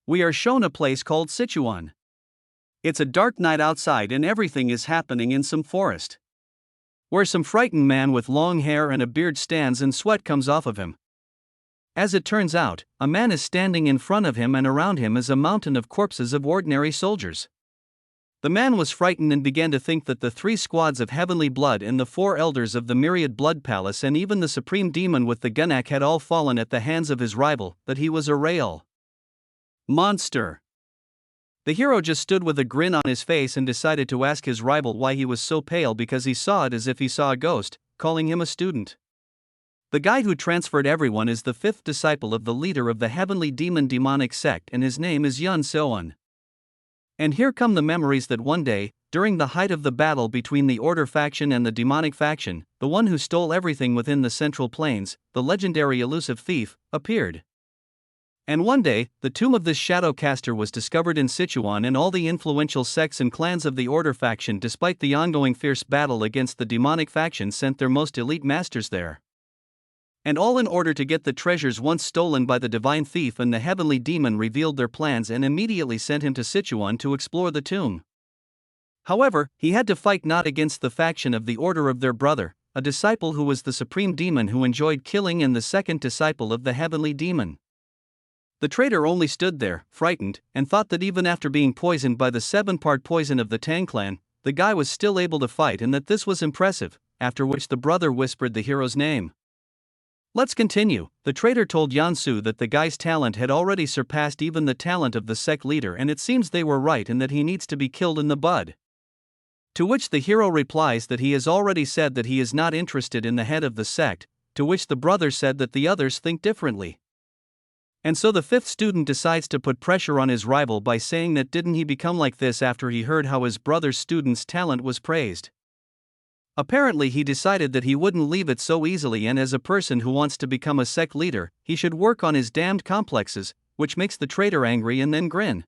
We are shown a place called Sichuan. It's a dark night outside and everything is happening in some forest, where some frightened man with long hair and a beard stands and sweat comes off of him. As it turns out, a man is standing in front of him and around him is a mountain of corpses of ordinary soldiers. The man was frightened and began to think that the 3 squads of heavenly blood and the 4 elders of the myriad blood palace and even the supreme demon with the gunak had all fallen at the hands of his rival, that he was a real monster. The hero just stood with a grin on his face and decided to ask his rival why he was so pale, because he saw it as if he saw a ghost, calling him a student. The guy who transferred everyone is the 5th disciple of the leader of the heavenly demonic sect, and his name is Yun Seon. And here come the memories that one day, during the height of the battle between the Order faction and the demonic faction, the one who stole everything within the Central Plains, the legendary elusive thief, appeared. And one day, the tomb of this shadow caster was discovered in Sichuan, and all the influential sects and clans of the Order faction, despite the ongoing fierce battle against the demonic faction, sent their most elite masters there. And all in order to get the treasures once stolen by the divine thief, and the heavenly demon revealed their plans and immediately sent him to Sichuan to explore the tomb. However, he had to fight not against the faction of the Order of their brother, a disciple who was the supreme demon who enjoyed killing, and the 2nd disciple of the heavenly demon. The traitor only stood there, frightened, and thought that even after being poisoned by the 7-part poison of the Tang clan, the guy was still able to fight and that this was impressive, after which the brother whispered the hero's name. Let's continue. The traitor told Yansu that the guy's talent had already surpassed even the talent of the sect leader, and it seems they were right and that he needs to be killed in the bud. To which the hero replies that he has already said that he is not interested in the head of the sect, to which the brother said that the others think differently. And so the 5th student decides to put pressure on his rival by saying that didn't he become like this after he heard how his brother's student's talent was praised. Apparently he decided that he wouldn't leave it so easily, and as a person who wants to become a sect leader, he should work on his damned complexes, which makes the traitor angry and then grin.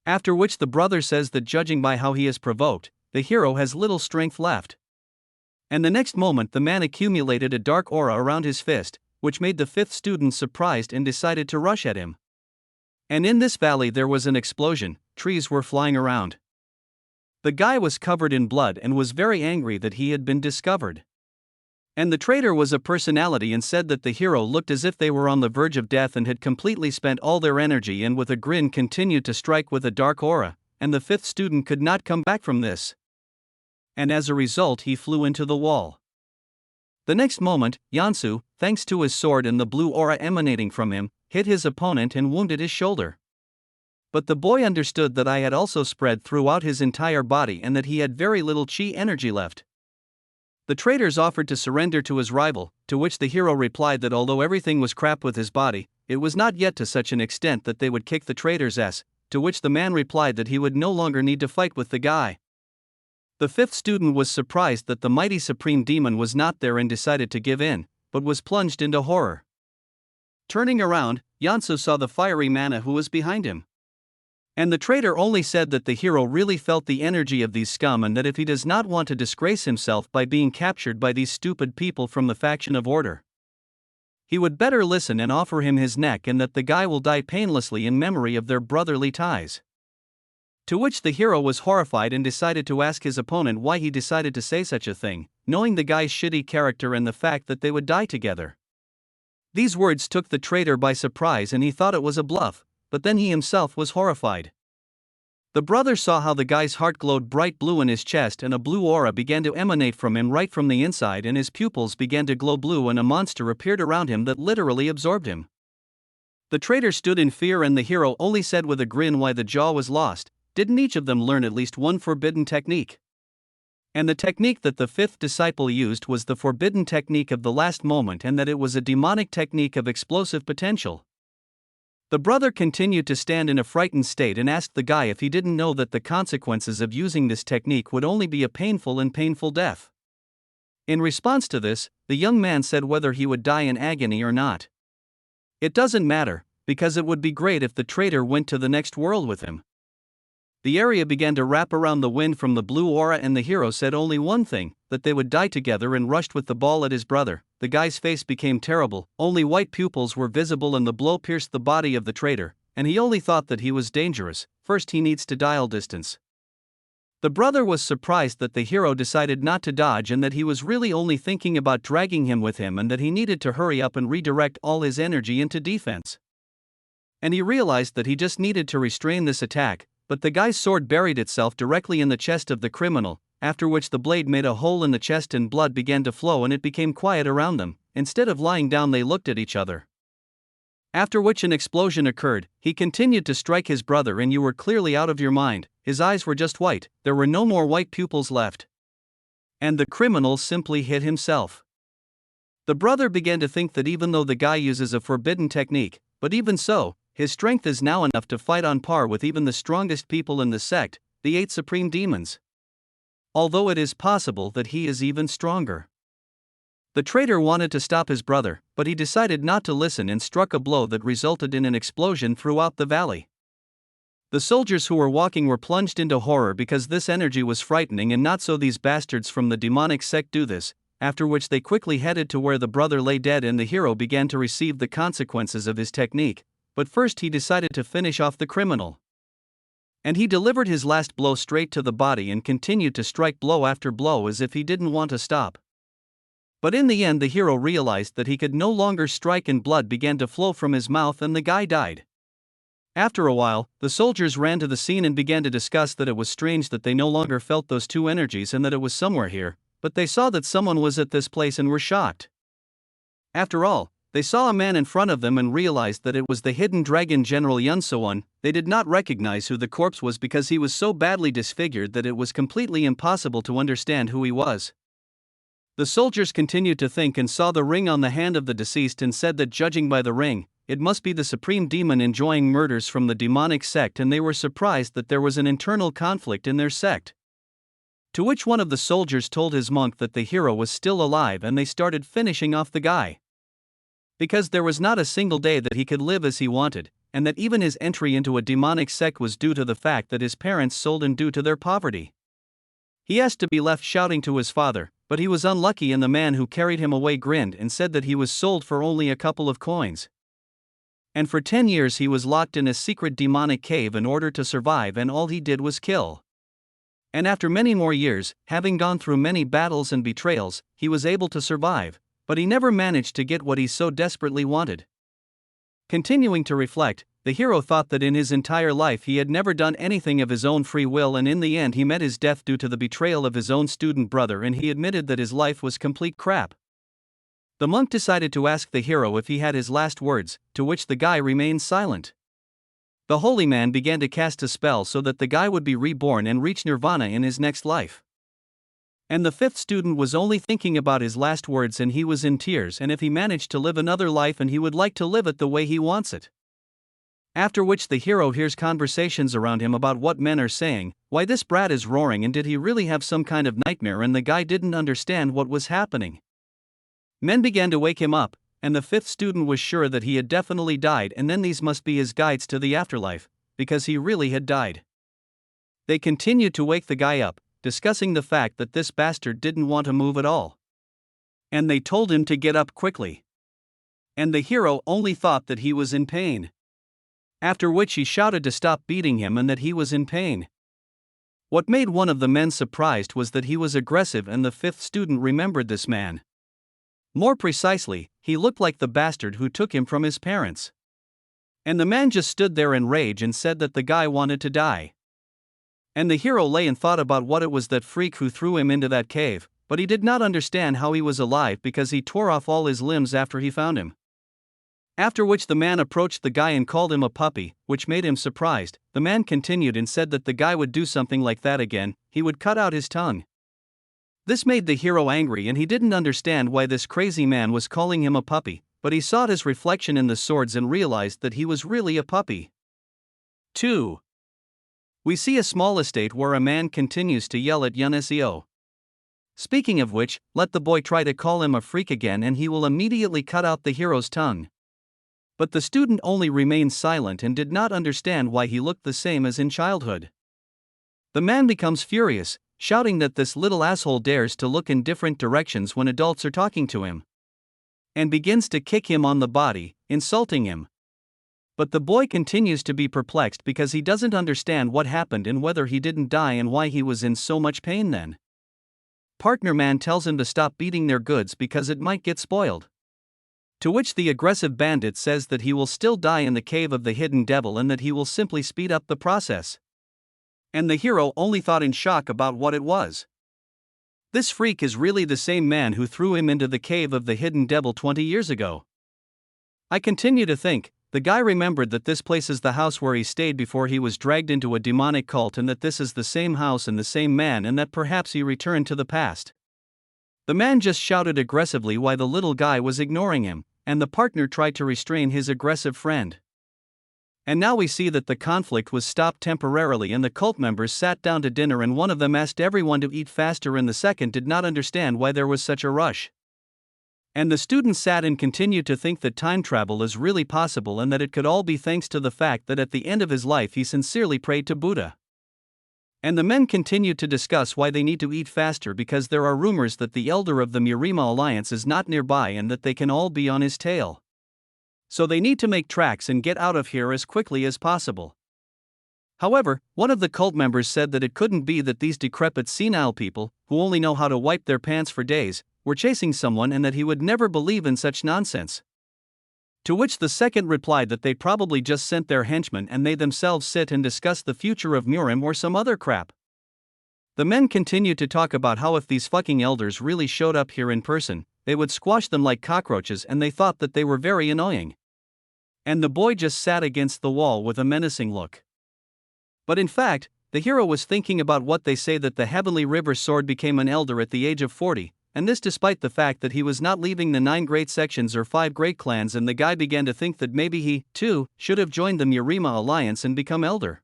After which the brother says that judging by how he is provoked, the hero has little strength left. And the next moment the man accumulated a dark aura around his fist, which made the 5th student surprised and decided to rush at him. And in this valley there was an explosion, trees were flying around. The guy was covered in blood and was very angry that he had been discovered. And the traitor was a personality and said that the hero looked as if they were on the verge of death and had completely spent all their energy, and with a grin continued to strike with a dark aura, and the 5th student could not come back from this. And as a result he flew into the wall. The next moment, Yansu, thanks to his sword and the blue aura emanating from him, hit his opponent and wounded his shoulder. But the boy understood that I had also spread throughout his entire body and that he had very little chi energy left. The traitors offered to surrender to his rival, to which the hero replied that although everything was crap with his body, it was not yet to such an extent that they would kick the traitor's ass, to which the man replied that he would no longer need to fight with the guy. The 5th student was surprised that the mighty supreme demon was not there and decided to give in, but was plunged into horror. Turning around, Yansu saw the fiery mana who was behind him. And the traitor only said that the hero really felt the energy of these scum, and that if he does not want to disgrace himself by being captured by these stupid people from the faction of Order, he would better listen and offer him his neck, and that the guy will die painlessly in memory of their brotherly ties. To which the hero was horrified and decided to ask his opponent why he decided to say such a thing, knowing the guy's shitty character and the fact that they would die together. These words took the traitor by surprise and he thought it was a bluff, but then he himself was horrified. The brother saw how the guy's heart glowed bright blue in his chest, and a blue aura began to emanate from him right from the inside, and his pupils began to glow blue, and a monster appeared around him that literally absorbed him. The traitor stood in fear, and the hero only said with a grin why the jaw was lost. Didn't each of them learn at least one forbidden technique? And the technique that the 5th disciple used was the forbidden technique of the last moment, and that it was a demonic technique of explosive potential. The brother continued to stand in a frightened state and asked the guy if he didn't know that the consequences of using this technique would only be a painful death. In response to this, the young man said whether he would die in agony or not. It doesn't matter, because it would be great if the traitor went to the next world with him. The area began to wrap around the wind from the blue aura, and the hero said only one thing, that they would die together, and rushed with the ball at his brother. The guy's face became terrible, only white pupils were visible, and the blow pierced the body of the traitor, and he only thought that he was dangerous. First he needs to dial distance. The brother was surprised that the hero decided not to dodge and that he was really only thinking about dragging him with him and that he needed to hurry up and redirect all his energy into defense. And he realized that he just needed to restrain this attack, but the guy's sword buried itself directly in the chest of the criminal, after which the blade made a hole in the chest and blood began to flow and it became quiet around them. Instead of lying down, they looked at each other. After which an explosion occurred. He continued to strike his brother and you were clearly out of your mind. His eyes were just white, there were no more white pupils left. And the criminal simply hit himself. The brother began to think that even though the guy uses a forbidden technique, but even so, his strength is now enough to fight on par with even the strongest people in the sect, the 8 supreme demons. Although it is possible that he is even stronger. The traitor wanted to stop his brother, but he decided not to listen and struck a blow that resulted in an explosion throughout the valley. The soldiers who were walking were plunged into horror because this energy was frightening, and not so these bastards from the demonic sect do this, after which they quickly headed to where the brother lay dead and the hero began to receive the consequences of his technique, but first he decided to finish off the criminal. And he delivered his last blow straight to the body and continued to strike blow after blow as if he didn't want to stop. But in the end the hero realized that he could no longer strike and blood began to flow from his mouth and the guy died. After a while, the soldiers ran to the scene and began to discuss that it was strange that they no longer felt those two energies and that it was somewhere here, but they saw that someone was at this place and were shocked. After all, they saw a man in front of them and realized that it was the hidden dragon General Yunsuan. They did not recognize who the corpse was because he was so badly disfigured that it was completely impossible to understand who he was. The soldiers continued to think and saw the ring on the hand of the deceased and said that judging by the ring, it must be the supreme demon enjoying murders from the demonic sect, and they were surprised that there was an internal conflict in their sect. To which one of the soldiers told his monk that the hero was still alive and they started finishing off the guy. Because there was not a single day that he could live as he wanted, and that even his entry into a demonic sect was due to the fact that his parents sold him due to their poverty. He asked to be left shouting to his father, but he was unlucky and the man who carried him away grinned and said that he was sold for only a couple of coins. And for 10 years he was locked in a secret demonic cave in order to survive, and all he did was kill. And after many more years, having gone through many battles and betrayals, he was able to survive, but he never managed to get what he so desperately wanted. Continuing to reflect, the hero thought that in his entire life he had never done anything of his own free will, and in the end he met his death due to the betrayal of his own student brother, and he admitted that his life was complete crap. The monk decided to ask the hero if he had his last words, to which the guy remained silent. The holy man began to cast a spell so that the guy would be reborn and reach nirvana in his next life. And the 5th student was only thinking about his last words and he was in tears, and if he managed to live another life and he would like to live it the way he wants it. After which the hero hears conversations around him about what men are saying, why this brat is roaring, and did he really have some kind of nightmare, and the guy didn't understand what was happening. Men began to wake him up, and the 5th student was sure that he had definitely died, and then these must be his guides to the afterlife, because he really had died. They continued to wake the guy up, discussing the fact that this bastard didn't want to move at all. And they told him to get up quickly. And the hero only thought that he was in pain. After which he shouted to stop beating him and that he was in pain. What made one of the men surprised was that he was aggressive, and the 5th student remembered this man. More precisely, he looked like the bastard who took him from his parents. And the man just stood there in rage and said that the guy wanted to die. And the hero lay and thought about what it was that freak who threw him into that cave, but he did not understand how he was alive because he tore off all his limbs after he found him. After which the man approached the guy and called him a puppy, which made him surprised. The man continued and said that the guy would do something like that again, he would cut out his tongue. This made the hero angry and he didn't understand why this crazy man was calling him a puppy, but he saw his reflection in the swords and realized that he was really a puppy. 2. We see a small estate where a man continues to yell at Yunseo. Speaking of which, let the boy try to call him a freak again and he will immediately cut out the hero's tongue. But the student only remained silent and did not understand why he looked the same as in childhood. The man becomes furious, shouting that this little asshole dares to look in different directions when adults are talking to him. And begins to kick him on the body, insulting him. But the boy continues to be perplexed because he doesn't understand what happened and whether he didn't die and why he was in so much pain then. Partner man tells him to stop beating their goods because it might get spoiled. To which the aggressive bandit says that he will still die in the cave of the hidden devil and that he will simply speed up the process. And the hero only thought in shock about what it was. This freak is really the same man who threw him into the cave of the hidden devil 20 years ago. I continue to think, the guy remembered that this place is the house where he stayed before he was dragged into a demonic cult and that this is the same house and the same man and that perhaps he returned to the past. The man just shouted aggressively while the little guy was ignoring him, and the partner tried to restrain his aggressive friend. And now we see that the conflict was stopped temporarily and the cult members sat down to dinner and one of them asked everyone to eat faster and the second did not understand why there was such a rush. And the student sat and continued to think that time travel is really possible and that it could all be thanks to the fact that at the end of his life he sincerely prayed to Buddha. And the men continued to discuss why they need to eat faster because there are rumors that the elder of the Murima Alliance is not nearby and that they can all be on his tail. So they need to make tracks and get out of here as quickly as possible. However, one of the cult members said that it couldn't be that these decrepit senile people, who only know how to wipe their pants for days, were chasing someone and that he would never believe in such nonsense. To which the second replied that they probably just sent their henchmen and they themselves sit and discuss the future of Murim or some other crap. The men continued to talk about how if these fucking elders really showed up here in person, they would squash them like cockroaches and they thought that they were very annoying. And the boy just sat against the wall with a menacing look. But in fact, the hero was thinking about what they say that the Heavenly River Sword became an elder at the age of 40, and this despite the fact that he was not leaving the 9 great sections or 5 great clans, and the guy began to think that maybe he, too, should have joined the Murima Alliance and become elder.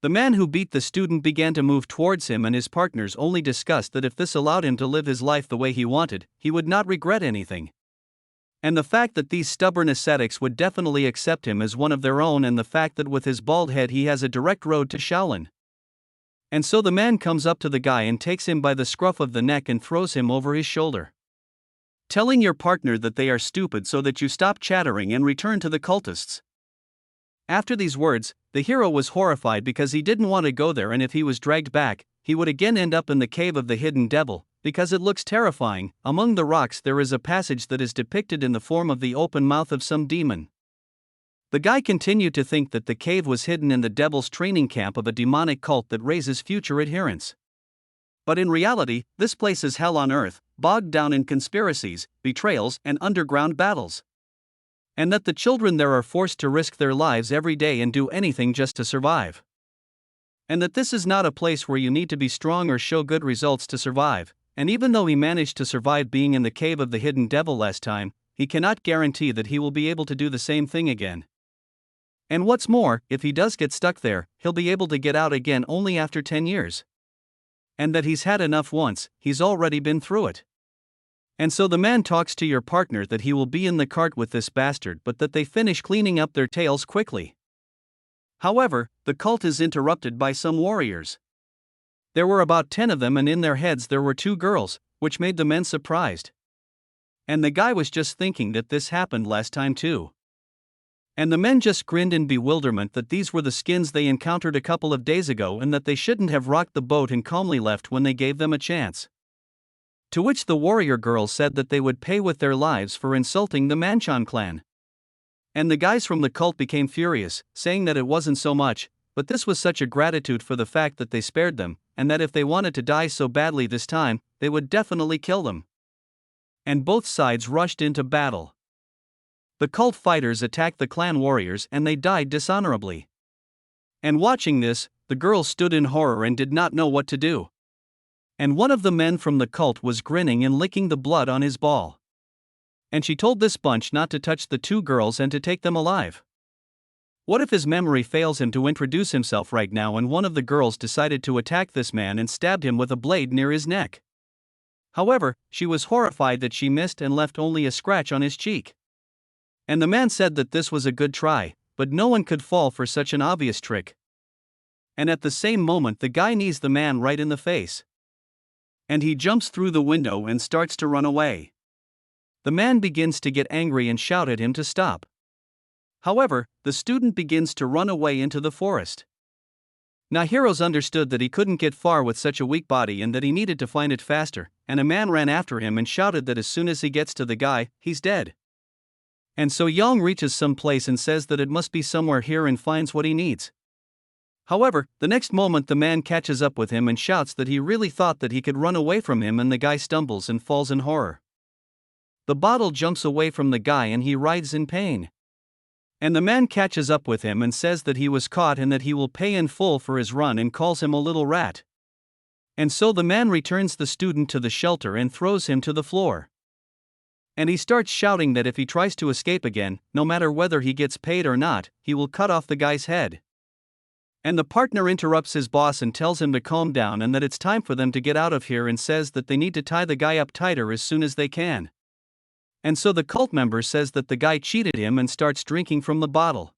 The man who beat the student began to move towards him and his partners only discussed that if this allowed him to live his life the way he wanted, he would not regret anything. And the fact that these stubborn ascetics would definitely accept him as one of their own and the fact that with his bald head he has a direct road to Shaolin. And so the man comes up to the guy and takes him by the scruff of the neck and throws him over his shoulder. Telling your partner that they are stupid so that you stop chattering and return to the cultists. After these words, the hero was horrified because he didn't want to go there and if he was dragged back, he would again end up in the cave of the hidden devil, because it looks terrifying. Among the rocks there is a passage that is depicted in the form of the open mouth of some demon. The guy continued to think that the cave was hidden in the devil's training camp of a demonic cult that raises future adherents. But in reality, this place is hell on earth, bogged down in conspiracies, betrayals, and underground battles. And that the children there are forced to risk their lives every day and do anything just to survive. And that this is not a place where you need to be strong or show good results to survive, and even though he managed to survive being in the cave of the hidden devil last time, he cannot guarantee that he will be able to do the same thing again. And what's more, if he does get stuck there, he'll be able to get out again only after 10 years. And that he's had enough once, he's already been through it. And so the man talks to your partner that he will be in the cart with this bastard but that they finish cleaning up their tails quickly. However, the cult is interrupted by some warriors. There were about 10 of them and in their heads there were 2 girls, which made the men surprised. And the guy was just thinking that this happened last time too. And the men just grinned in bewilderment that these were the skins they encountered a couple of days ago and that they shouldn't have rocked the boat and calmly left when they gave them a chance. To which the warrior girls said that they would pay with their lives for insulting the Manchan clan. And the guys from the cult became furious, saying that it wasn't so much, but this was such a gratitude for the fact that they spared them, and that if they wanted to die so badly this time, they would definitely kill them. And both sides rushed into battle. The cult fighters attacked the clan warriors and they died dishonorably. And watching this, the girl stood in horror and did not know what to do. And one of the men from the cult was grinning and licking the blood on his ball. And she told this bunch not to touch the 2 girls and to take them alive. What if his memory fails him to introduce himself right now and one of the girls decided to attack this man and stabbed him with a blade near his neck? However, she was horrified that she missed and left only a scratch on his cheek. And the man said that this was a good try, but no one could fall for such an obvious trick. And at the same moment the guy knees the man right in the face. And he jumps through the window and starts to run away. The man begins to get angry and shout at him to stop. However, the student begins to run away into the forest. Now Heroes understood that he couldn't get far with such a weak body and that he needed to find it faster, and a man ran after him and shouted that as soon as he gets to the guy, he's dead. And so Young reaches some place and says that it must be somewhere here and finds what he needs. However, the next moment the man catches up with him and shouts that he really thought that he could run away from him, and the guy stumbles and falls in horror. The bottle jumps away from the guy and he writhes in pain. And the man catches up with him and says that he was caught and that he will pay in full for his run and calls him a little rat. And so the man returns the student to the shelter and throws him to the floor. And he starts shouting that if he tries to escape again, no matter whether he gets paid or not, he will cut off the guy's head. And the partner interrupts his boss and tells him to calm down and that it's time for them to get out of here, and says that they need to tie the guy up tighter as soon as they can. And so the cult member says that the guy cheated him and starts drinking from the bottle.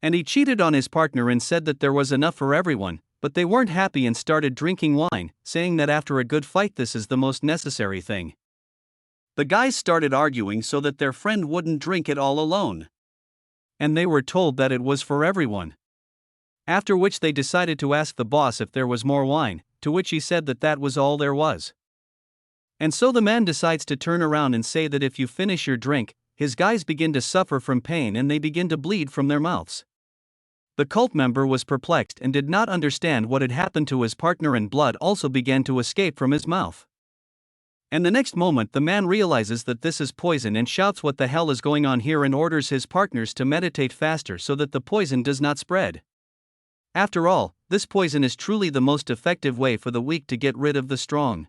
And he cheated on his partner and said that there was enough for everyone, but they weren't happy and started drinking wine, saying that after a good fight this is the most necessary thing. The guys started arguing so that their friend wouldn't drink it all alone. And they were told that it was for everyone. After which they decided to ask the boss if there was more wine, to which he said that that was all there was. And so the man decides to turn around and say that if you finish your drink, his guys begin to suffer from pain and they begin to bleed from their mouths. The cult member was perplexed and did not understand what had happened to his partner, and blood also began to escape from his mouth. And the next moment the man realizes that this is poison and shouts what the hell is going on here, and orders his partners to meditate faster so that the poison does not spread. After all, this poison is truly the most effective way for the weak to get rid of the strong.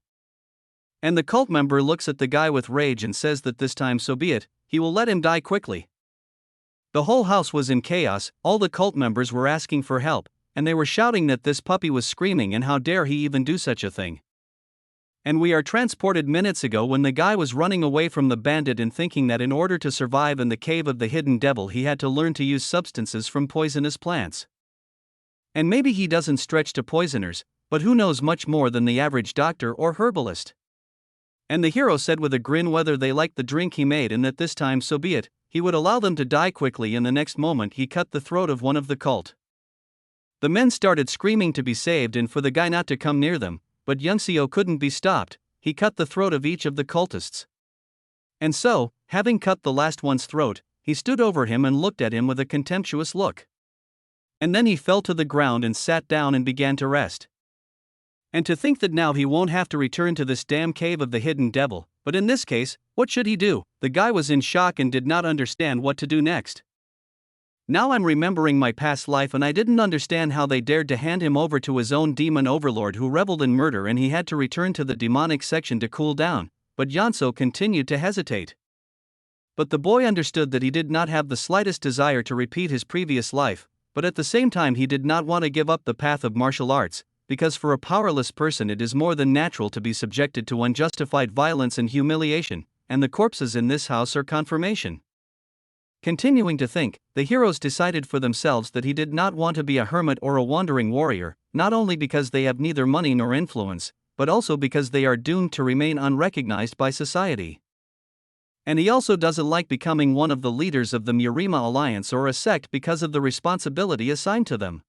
And the cult member looks at the guy with rage and says that this time so be it, he will let him die quickly. The whole house was in chaos, all the cult members were asking for help, and they were shouting that this puppy was screaming and how dare he even do such a thing. And we are transported minutes ago when the guy was running away from the bandit and thinking that in order to survive in the cave of the hidden devil he had to learn to use substances from poisonous plants. And maybe he doesn't stretch to poisoners, but who knows much more than the average doctor or herbalist. And the hero said with a grin whether they liked the drink he made, and that this time so be it, he would allow them to die quickly, and the next moment he cut the throat of one of the cult. The men started screaming to be saved and for the guy not to come near them, but Youngseo couldn't be stopped. He cut the throat of each of the cultists. And so, having cut the last one's throat, he stood over him and looked at him with a contemptuous look. And then he fell to the ground and sat down and began to rest. And to think that now he won't have to return to this damn cave of the hidden devil, but in this case, what should he do? The guy was in shock and did not understand what to do next. Now I'm remembering my past life and I didn't understand how they dared to hand him over to his own demon overlord who reveled in murder, and he had to return to the demonic section to cool down, but Yonso continued to hesitate. But the boy understood that he did not have the slightest desire to repeat his previous life, but at the same time he did not want to give up the path of martial arts, because for a powerless person it is more than natural to be subjected to unjustified violence and humiliation, and the corpses in this house are confirmation. Continuing to think, the heroes decided for themselves that he did not want to be a hermit or a wandering warrior, not only because they have neither money nor influence, but also because they are doomed to remain unrecognized by society. And he also doesn't like becoming one of the leaders of the Murima Alliance or a sect because of the responsibility assigned to them.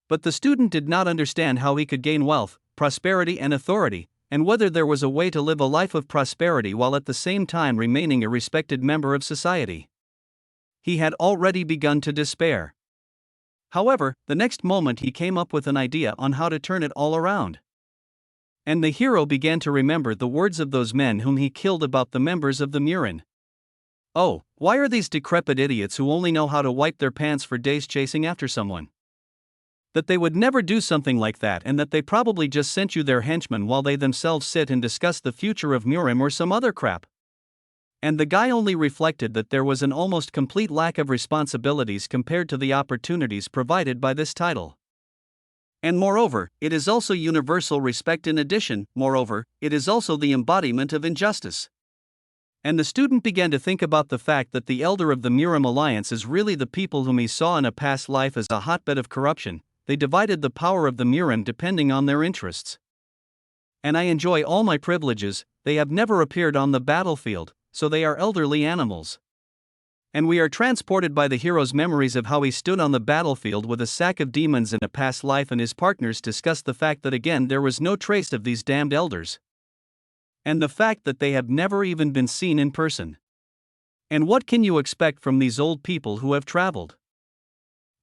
But the student did not understand how he could gain wealth, prosperity and authority, and whether there was a way to live a life of prosperity while at the same time remaining a respected member of society. He had already begun to despair. However, the next moment he came up with an idea on how to turn it all around. And the hero began to remember the words of those men whom he killed about the members of the Murin. Oh, why are these decrepit idiots who only know how to wipe their pants for days chasing after someone? That they would never do something like that, and that they probably just sent you their henchmen while they themselves sit and discuss the future of Murim or some other crap. And the guy only reflected that there was an almost complete lack of responsibilities compared to the opportunities provided by this title. And moreover, it is also universal respect. In addition, moreover, it is also the embodiment of injustice. And the student began to think about the fact that the elder of the Murim Alliance is really the people whom he saw in a past life as a hotbed of corruption. They divided the power of the Murim depending on their interests. And I enjoy all my privileges, they have never appeared on the battlefield, so they are elderly animals. And we are transported by the hero's memories of how he stood on the battlefield with a sack of demons in a past life, and his partners discuss the fact that again there was no trace of these damned elders. And the fact that they have never even been seen in person. And what can you expect from these old people who have traveled?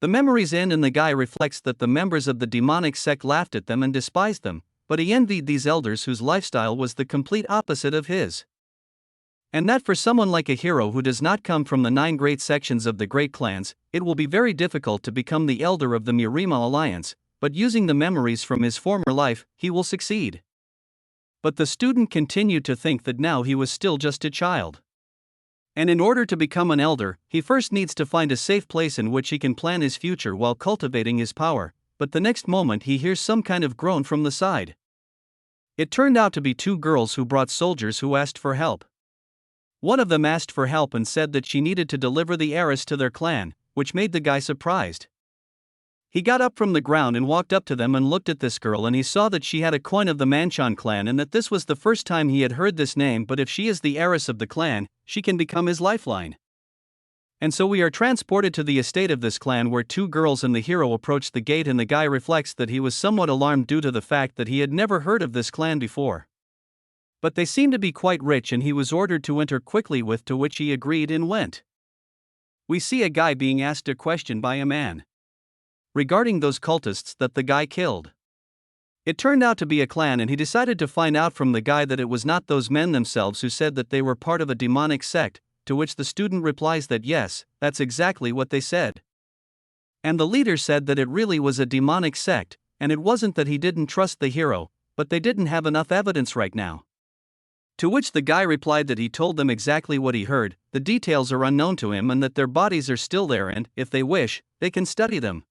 The memories end and the guy reflects that the members of the demonic sect laughed at them and despised them, but he envied these elders whose lifestyle was the complete opposite of his. And that for someone like a hero who does not come from the 9 great sections of the great clans, it will be very difficult to become the elder of the Mirima Alliance, but using the memories from his former life, he will succeed. But the student continued to think that now he was still just a child. And in order to become an elder, he first needs to find a safe place in which he can plan his future while cultivating his power, but the next moment he hears some kind of groan from the side. It turned out to be 2 girls who brought soldiers who asked for help. One of them asked for help and said that she needed to deliver the heiress to their clan, which made the guy surprised. He got up from the ground and walked up to them and looked at this girl, and he saw that she had a coin of the Manchan clan and that this was the first time he had heard this name, but if she is the heiress of the clan, she can become his lifeline. And so we are transported to the estate of this clan where 2 girls and the hero approach the gate, and the guy reflects that he was somewhat alarmed due to the fact that he had never heard of this clan before. But they seemed to be quite rich and he was ordered to enter quickly, to which he agreed and went. We see a guy being asked a question by a man regarding those cultists that the guy killed. It turned out to be a clan, and he decided to find out from the guy that it was not those men themselves who said that they were part of a demonic sect, to which the student replies that yes, that's exactly what they said. And the leader said that it really was a demonic sect, and it wasn't that he didn't trust the hero, but they didn't have enough evidence right now. To which the guy replied that he told them exactly what he heard, the details are unknown to him, and that their bodies are still there and, if they wish, they can study them.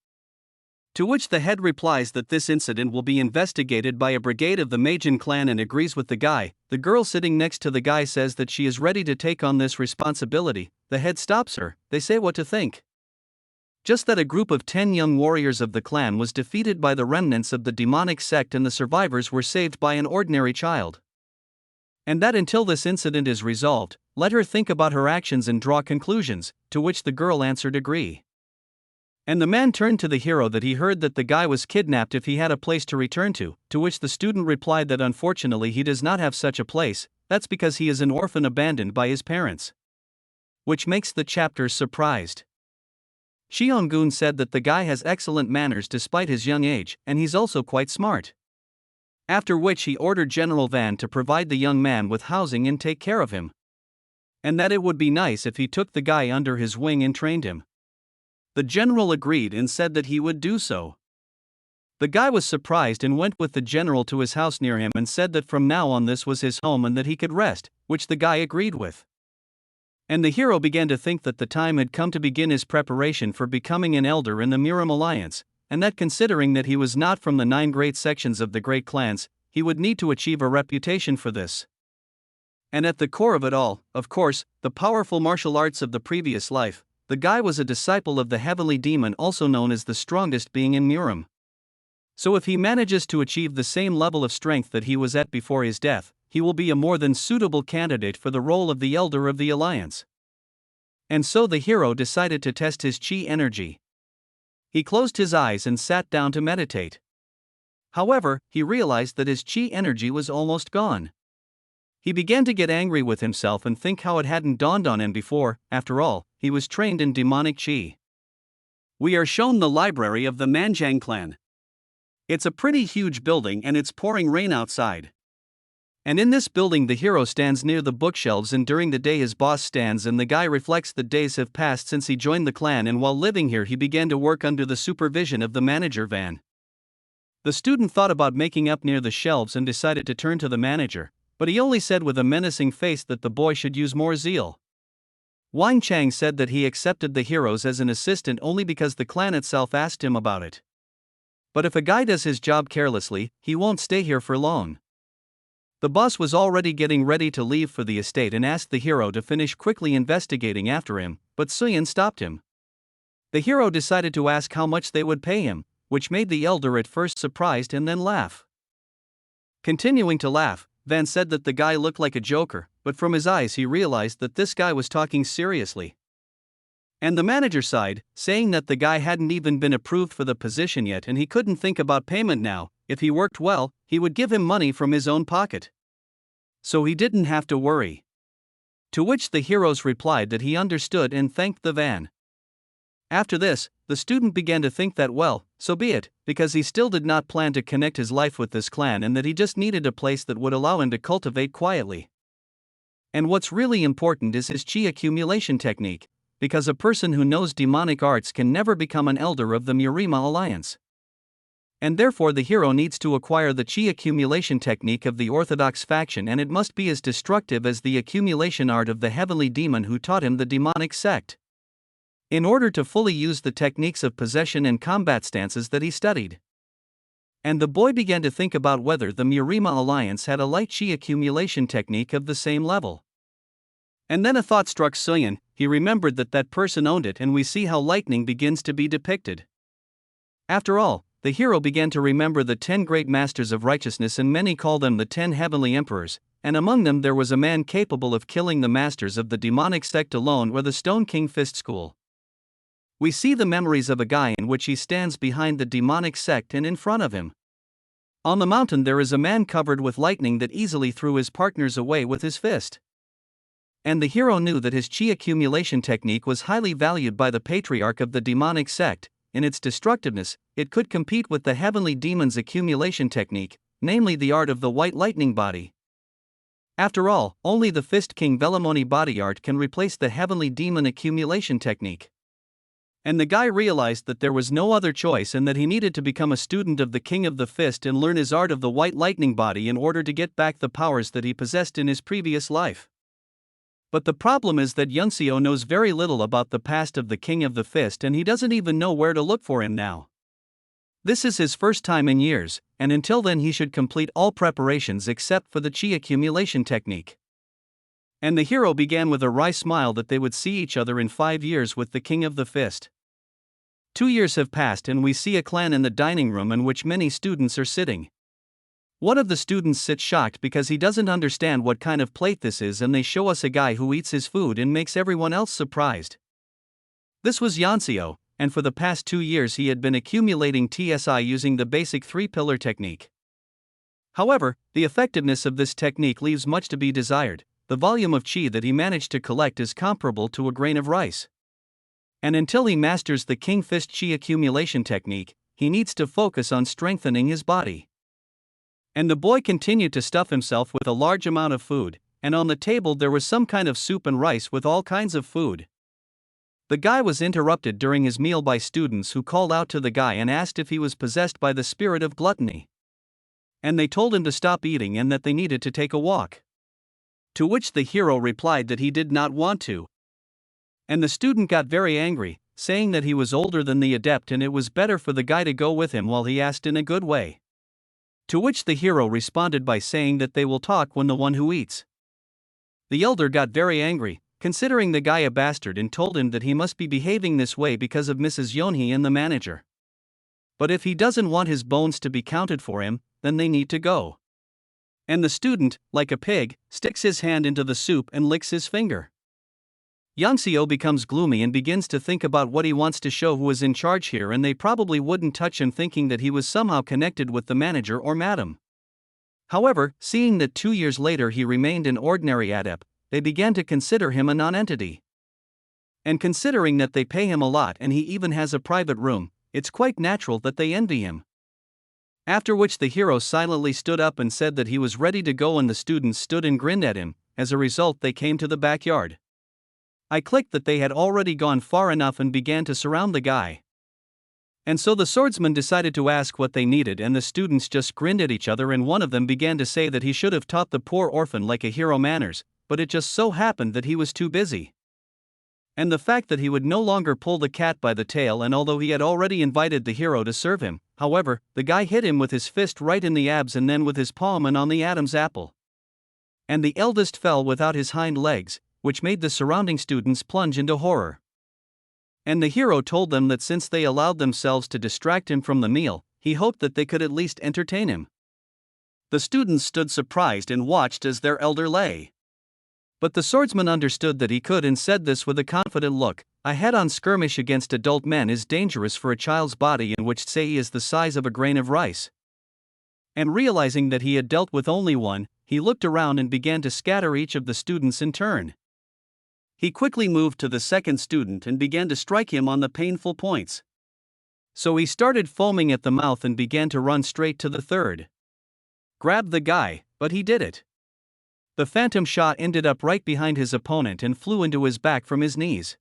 To which the head replies that this incident will be investigated by a brigade of the Majin clan and agrees with the guy. The girl sitting next to the guy says that she is ready to take on this responsibility. The head stops her. They say what to think. Just that a group of 10 young warriors of the clan was defeated by the remnants of the demonic sect and the survivors were saved by an ordinary child. And that until this incident is resolved, let her think about her actions and draw conclusions, to which the girl answered agree. And the man turned to the hero that he heard that the guy was kidnapped if he had a place to return to which the student replied that unfortunately he does not have such a place, that's because he is an orphan abandoned by his parents. Which makes the chapter surprised. Xionggun said that the guy has excellent manners despite his young age, and he's also quite smart. After which he ordered General Van to provide the young man with housing and take care of him. And that it would be nice if he took the guy under his wing and trained him. The general agreed and said that he would do so. The guy was surprised and went with the general to his house near him and said that from now on this was his home and that he could rest, which the guy agreed with. And the hero began to think that the time had come to begin his preparation for becoming an elder in the Miram Alliance, and that considering that he was not from the 9 great sections of the great clans, he would need to achieve a reputation for this. And at the core of it all, of course, the powerful martial arts of the previous life. The guy was a disciple of the heavenly demon, also known as the strongest being in Miram. So if he manages to achieve the same level of strength that he was at before his death, he will be a more than suitable candidate for the role of the elder of the alliance. And so the hero decided to test his chi energy. He closed his eyes and sat down to meditate. However, he realized that his chi energy was almost gone. He began to get angry with himself and think how it hadn't dawned on him before. After all, he was trained in demonic chi. We are shown the library of the Manjang clan. It's a pretty huge building and it's pouring rain outside. And in this building the hero stands near the bookshelves, and during the day his boss stands, and the guy reflects that days have passed since he joined the clan, and while living here he began to work under the supervision of the manager Van. The student thought about making up near the shelves and decided to turn to the manager, but he only said with a menacing face that the boy should use more zeal. Wang Chang said that he accepted the heroes as an assistant only because the clan itself asked him about it. But if a guy does his job carelessly, he won't stay here for long. The boss was already getting ready to leave for the estate and asked the hero to finish quickly investigating after him, but Suyin stopped him. The hero decided to ask how much they would pay him, which made the elder at first surprised and then laugh. Continuing to laugh, Van said that the guy looked like a joker, but from his eyes he realized that this guy was talking seriously. And the manager sighed, saying that the guy hadn't even been approved for the position yet and he couldn't think about payment now. If he worked well, he would give him money from his own pocket. So he didn't have to worry. To which the heroes replied that he understood and thanked the van. After this, the student began to think that well, so be it, because he still did not plan to connect his life with this clan and that he just needed a place that would allow him to cultivate quietly. And what's really important is his chi accumulation technique, because a person who knows demonic arts can never become an elder of the Murima Alliance. And therefore the hero needs to acquire the chi accumulation technique of the orthodox faction, and it must be as destructive as the accumulation art of the heavenly demon who taught him the demonic sect, in order to fully use the techniques of possession and combat stances that he studied. And the boy began to think about whether the Murima Alliance had a light chi accumulation technique of the same level. And then a thought struck Soyen. He remembered that that person owned it, and we see how lightning begins to be depicted. After all, the hero began to remember the 10 great masters of righteousness, and many call them the 10 heavenly emperors, and among them there was a man capable of killing the masters of the demonic sect alone, or the Stone King Fist School. We see the memories of a guy in which he stands behind the demonic sect, and in front of him, on the mountain, there is a man covered with lightning that easily threw his partners away with his fist. And the hero knew that his chi accumulation technique was highly valued by the patriarch of the demonic sect. In its destructiveness, it could compete with the heavenly demon's accumulation technique, namely the art of the white lightning body. After all, only the Fist King Velamoni body art can replace the heavenly demon accumulation technique. And the guy realized that there was no other choice and that he needed to become a student of the King of the Fist and learn his art of the white lightning body in order to get back the powers that he possessed in his previous life. But the problem is that Yunseo knows very little about the past of the King of the Fist, and he doesn't even know where to look for him now. This is his first time in years, and until then he should complete all preparations except for the chi accumulation technique. And the hero began with a wry smile that they would see each other in 5 years with the King of the Fist. 2 years have passed and we see a clan in the dining room in which many students are sitting. One of the students sits shocked because he doesn't understand what kind of plate this is, and they show us a guy who eats his food and makes everyone else surprised. This was Yanseo, and for the past 2 years he had been accumulating TSI using the basic 3-pillar technique. However, the effectiveness of this technique leaves much to be desired. The volume of chi that he managed to collect is comparable to a grain of rice. And until he masters the King Fist chi accumulation technique, he needs to focus on strengthening his body. And the boy continued to stuff himself with a large amount of food, and on the table there was some kind of soup and rice with all kinds of food. The guy was interrupted during his meal by students who called out to the guy and asked if he was possessed by the spirit of gluttony. And they told him to stop eating and that they needed to take a walk. To which the hero replied that he did not want to. And the student got very angry, saying that he was older than the adept and it was better for the guy to go with him while he asked in a good way. To which the hero responded by saying that they will talk when the one who eats. The elder got very angry, considering the guy a bastard, and told him that he must be behaving this way because of Mrs. Yonhee and the manager. But if he doesn't want his bones to be counted for him, then they need to go. And the student, like a pig, sticks his hand into the soup and licks his finger. Yanseo becomes gloomy and begins to think about what he wants to show who is in charge here, and they probably wouldn't touch him, thinking that he was somehow connected with the manager or madam. However, seeing that 2 years later he remained an ordinary adept, they began to consider him a non-entity. And considering that they pay him a lot and he even has a private room, it's quite natural that they envy him. After which the hero silently stood up and said that he was ready to go, and the students stood and grinned at him. As a result, they came to the backyard. I clicked that they had already gone far enough and began to surround the guy. And so the swordsman decided to ask what they needed, and the students just grinned at each other, and one of them began to say that he should have taught the poor orphan like a hero manners, but it just so happened that he was too busy. And the fact that he would no longer pull the cat by the tail, and although he had already invited the hero to serve him, however, the guy hit him with his fist right in the abs and then with his palm and on the Adam's apple. And the eldest fell without his hind legs, which made the surrounding students plunge into horror. And the hero told them that since they allowed themselves to distract him from the meal, he hoped that they could at least entertain him. The students stood surprised and watched as their elder lay. But the swordsman understood that he could and said this with a confident look. A head-on skirmish against adult men is dangerous for a child's body, in which sei is the size of a grain of rice. And realizing that he had dealt with only one, he looked around and began to scatter each of the students in turn. He quickly moved to the second student and began to strike him on the painful points. So he started foaming at the mouth and began to run straight to the third. Grab the guy, but he did it. The phantom shot ended up right behind his opponent and flew into his back from his knees.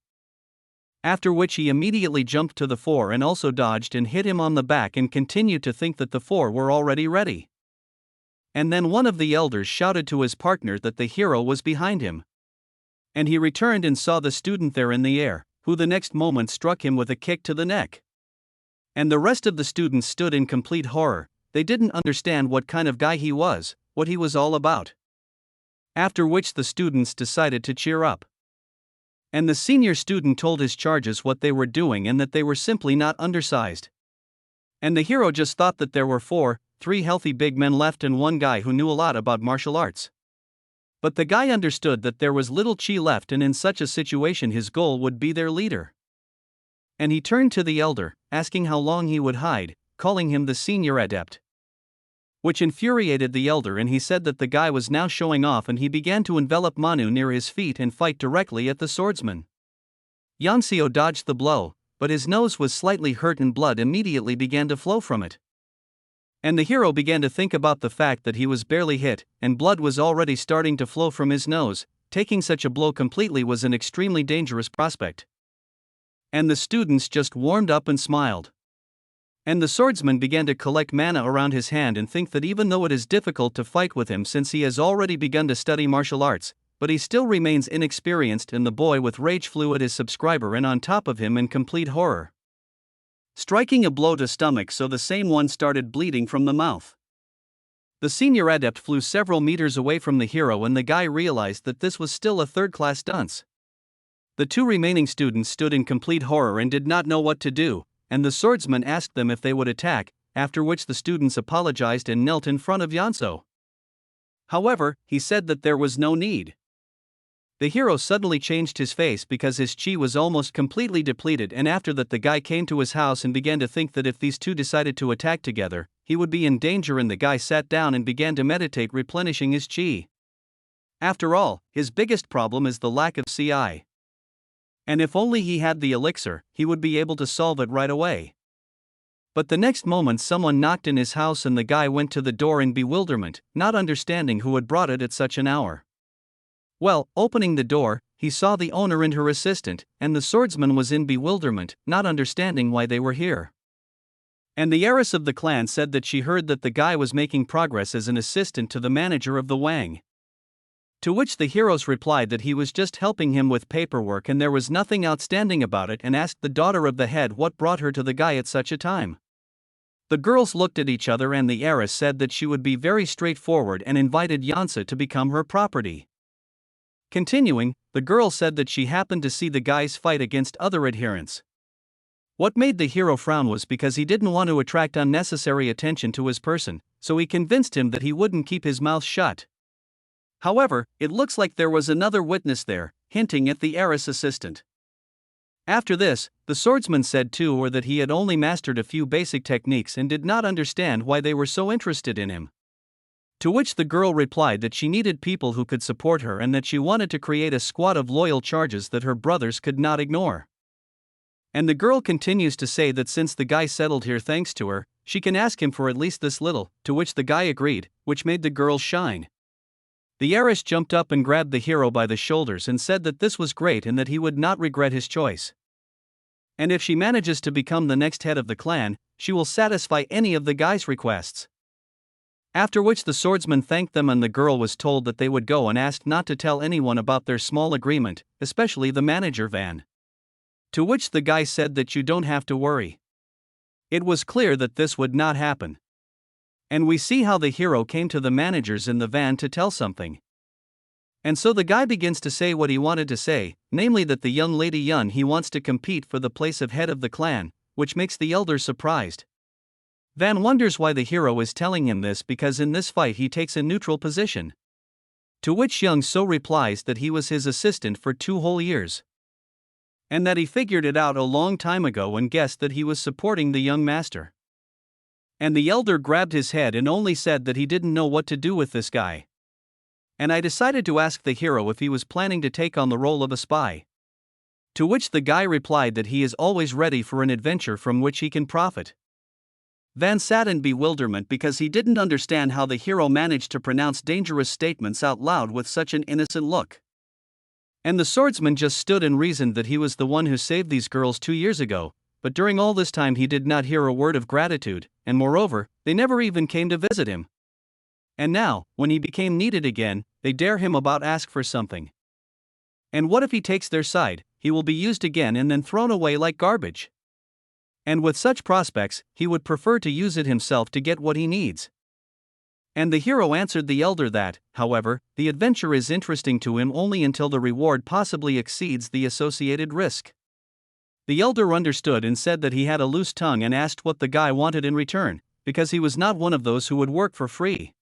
After which he immediately jumped to the four and also dodged and hit him on the back and continued to think that the four were already ready. And then one of the elders shouted to his partner that the hero was behind him. And he returned and saw the student there in the air, who the next moment struck him with a kick to the neck. And the rest of the students stood in complete horror. They didn't understand what kind of guy he was, what he was all about. After which the students decided to cheer up. And the senior student told his charges what they were doing and that they were simply not undersized. And the hero just thought that there were three healthy big men left and one guy who knew a lot about martial arts. But the guy understood that there was little chi left, and in such a situation his goal would be their leader. And he turned to the elder, asking how long he would hide, calling him the senior adept. Which infuriated the elder, and he said that the guy was now showing off, and he began to envelop Manu near his feet and fight directly at the swordsman. Yanseo dodged the blow, but his nose was slightly hurt and blood immediately began to flow from it. And the hero began to think about the fact that he was barely hit, and blood was already starting to flow from his nose. Taking such a blow completely was an extremely dangerous prospect. And the students just warmed up and smiled. And the swordsman began to collect mana around his hand and think that even though it is difficult to fight with him since he has already begun to study martial arts, but he still remains inexperienced, and the boy with rage flew at his subscriber and on top of him in complete horror, striking a blow to stomach, so the same one started bleeding from the mouth. The senior adept flew several meters away from the hero, and the guy realized that this was still a third-class dunce. The two remaining students stood in complete horror and did not know what to do, and the swordsman asked them if they would attack, after which the students apologized and knelt in front of Yanseo. However, he said that there was no need. The hero suddenly changed his face because his chi was almost completely depleted, and after that the guy came to his house and began to think that if these two decided to attack together, he would be in danger, and the guy sat down and began to meditate, replenishing his chi. After all, his biggest problem is the lack of ci. And if only he had the elixir, he would be able to solve it right away. But the next moment someone knocked in his house, and the guy went to the door in bewilderment, not understanding who had brought it at such an hour. Well, opening the door, he saw the owner and her assistant, and the swordsman was in bewilderment, not understanding why they were here. And the heiress of the clan said that she heard that the guy was making progress as an assistant to the manager of the Wang. To which the heroes replied that he was just helping him with paperwork and there was nothing outstanding about it, and asked the daughter of the head what brought her to the guy at such a time. The girls looked at each other, and the heiress said that she would be very straightforward and invited Yanseo to become her property. Continuing, the girl said that she happened to see the guys fight against other adherents. What made the hero frown was because he didn't want to attract unnecessary attention to his person, so he convinced him that he wouldn't keep his mouth shut. However, it looks like there was another witness there, hinting at the heiress assistant. After this, the swordsman said too that he had only mastered a few basic techniques and did not understand why they were so interested in him. To which the girl replied that she needed people who could support her and that she wanted to create a squad of loyal charges that her brothers could not ignore. And the girl continues to say that since the guy settled here thanks to her, she can ask him for at least this little, to which the guy agreed, which made the girl shine. The heiress jumped up and grabbed the hero by the shoulders and said that this was great and that he would not regret his choice. And if she manages to become the next head of the clan, she will satisfy any of the guy's requests. After which the swordsman thanked them, and the girl was told that they would go and asked not to tell anyone about their small agreement, especially the manager Van. To which the guy said that you don't have to worry. It was clear that this would not happen. And we see how the hero came to the managers in the van to tell something. And so the guy begins to say what he wanted to say, namely that the young lady Yun he wants to compete for the place of head of the clan, which makes the elders surprised. Van wonders why the hero is telling him this, because in this fight he takes a neutral position. To which Young So replies that he was his assistant for 2 whole years. And that he figured it out a long time ago and guessed that he was supporting the young master. And the elder grabbed his head and only said that he didn't know what to do with this guy. And I decided to ask the hero if he was planning to take on the role of a spy. To which the guy replied that he is always ready for an adventure from which he can profit. Van sat in bewilderment because he didn't understand how the hero managed to pronounce dangerous statements out loud with such an innocent look. And the swordsman just stood and reasoned that he was the one who saved these girls 2 years ago, but during all this time he did not hear a word of gratitude, and moreover, they never even came to visit him. And now, when he became needed again, they dare him about ask for something. And what if he takes their side? He will be used again and then thrown away like garbage. And with such prospects, he would prefer to use it himself to get what he needs. And the hero answered the elder that, however, the adventure is interesting to him only until the reward possibly exceeds the associated risk. The elder understood and said that he had a loose tongue and asked what the guy wanted in return, because he was not one of those who would work for free.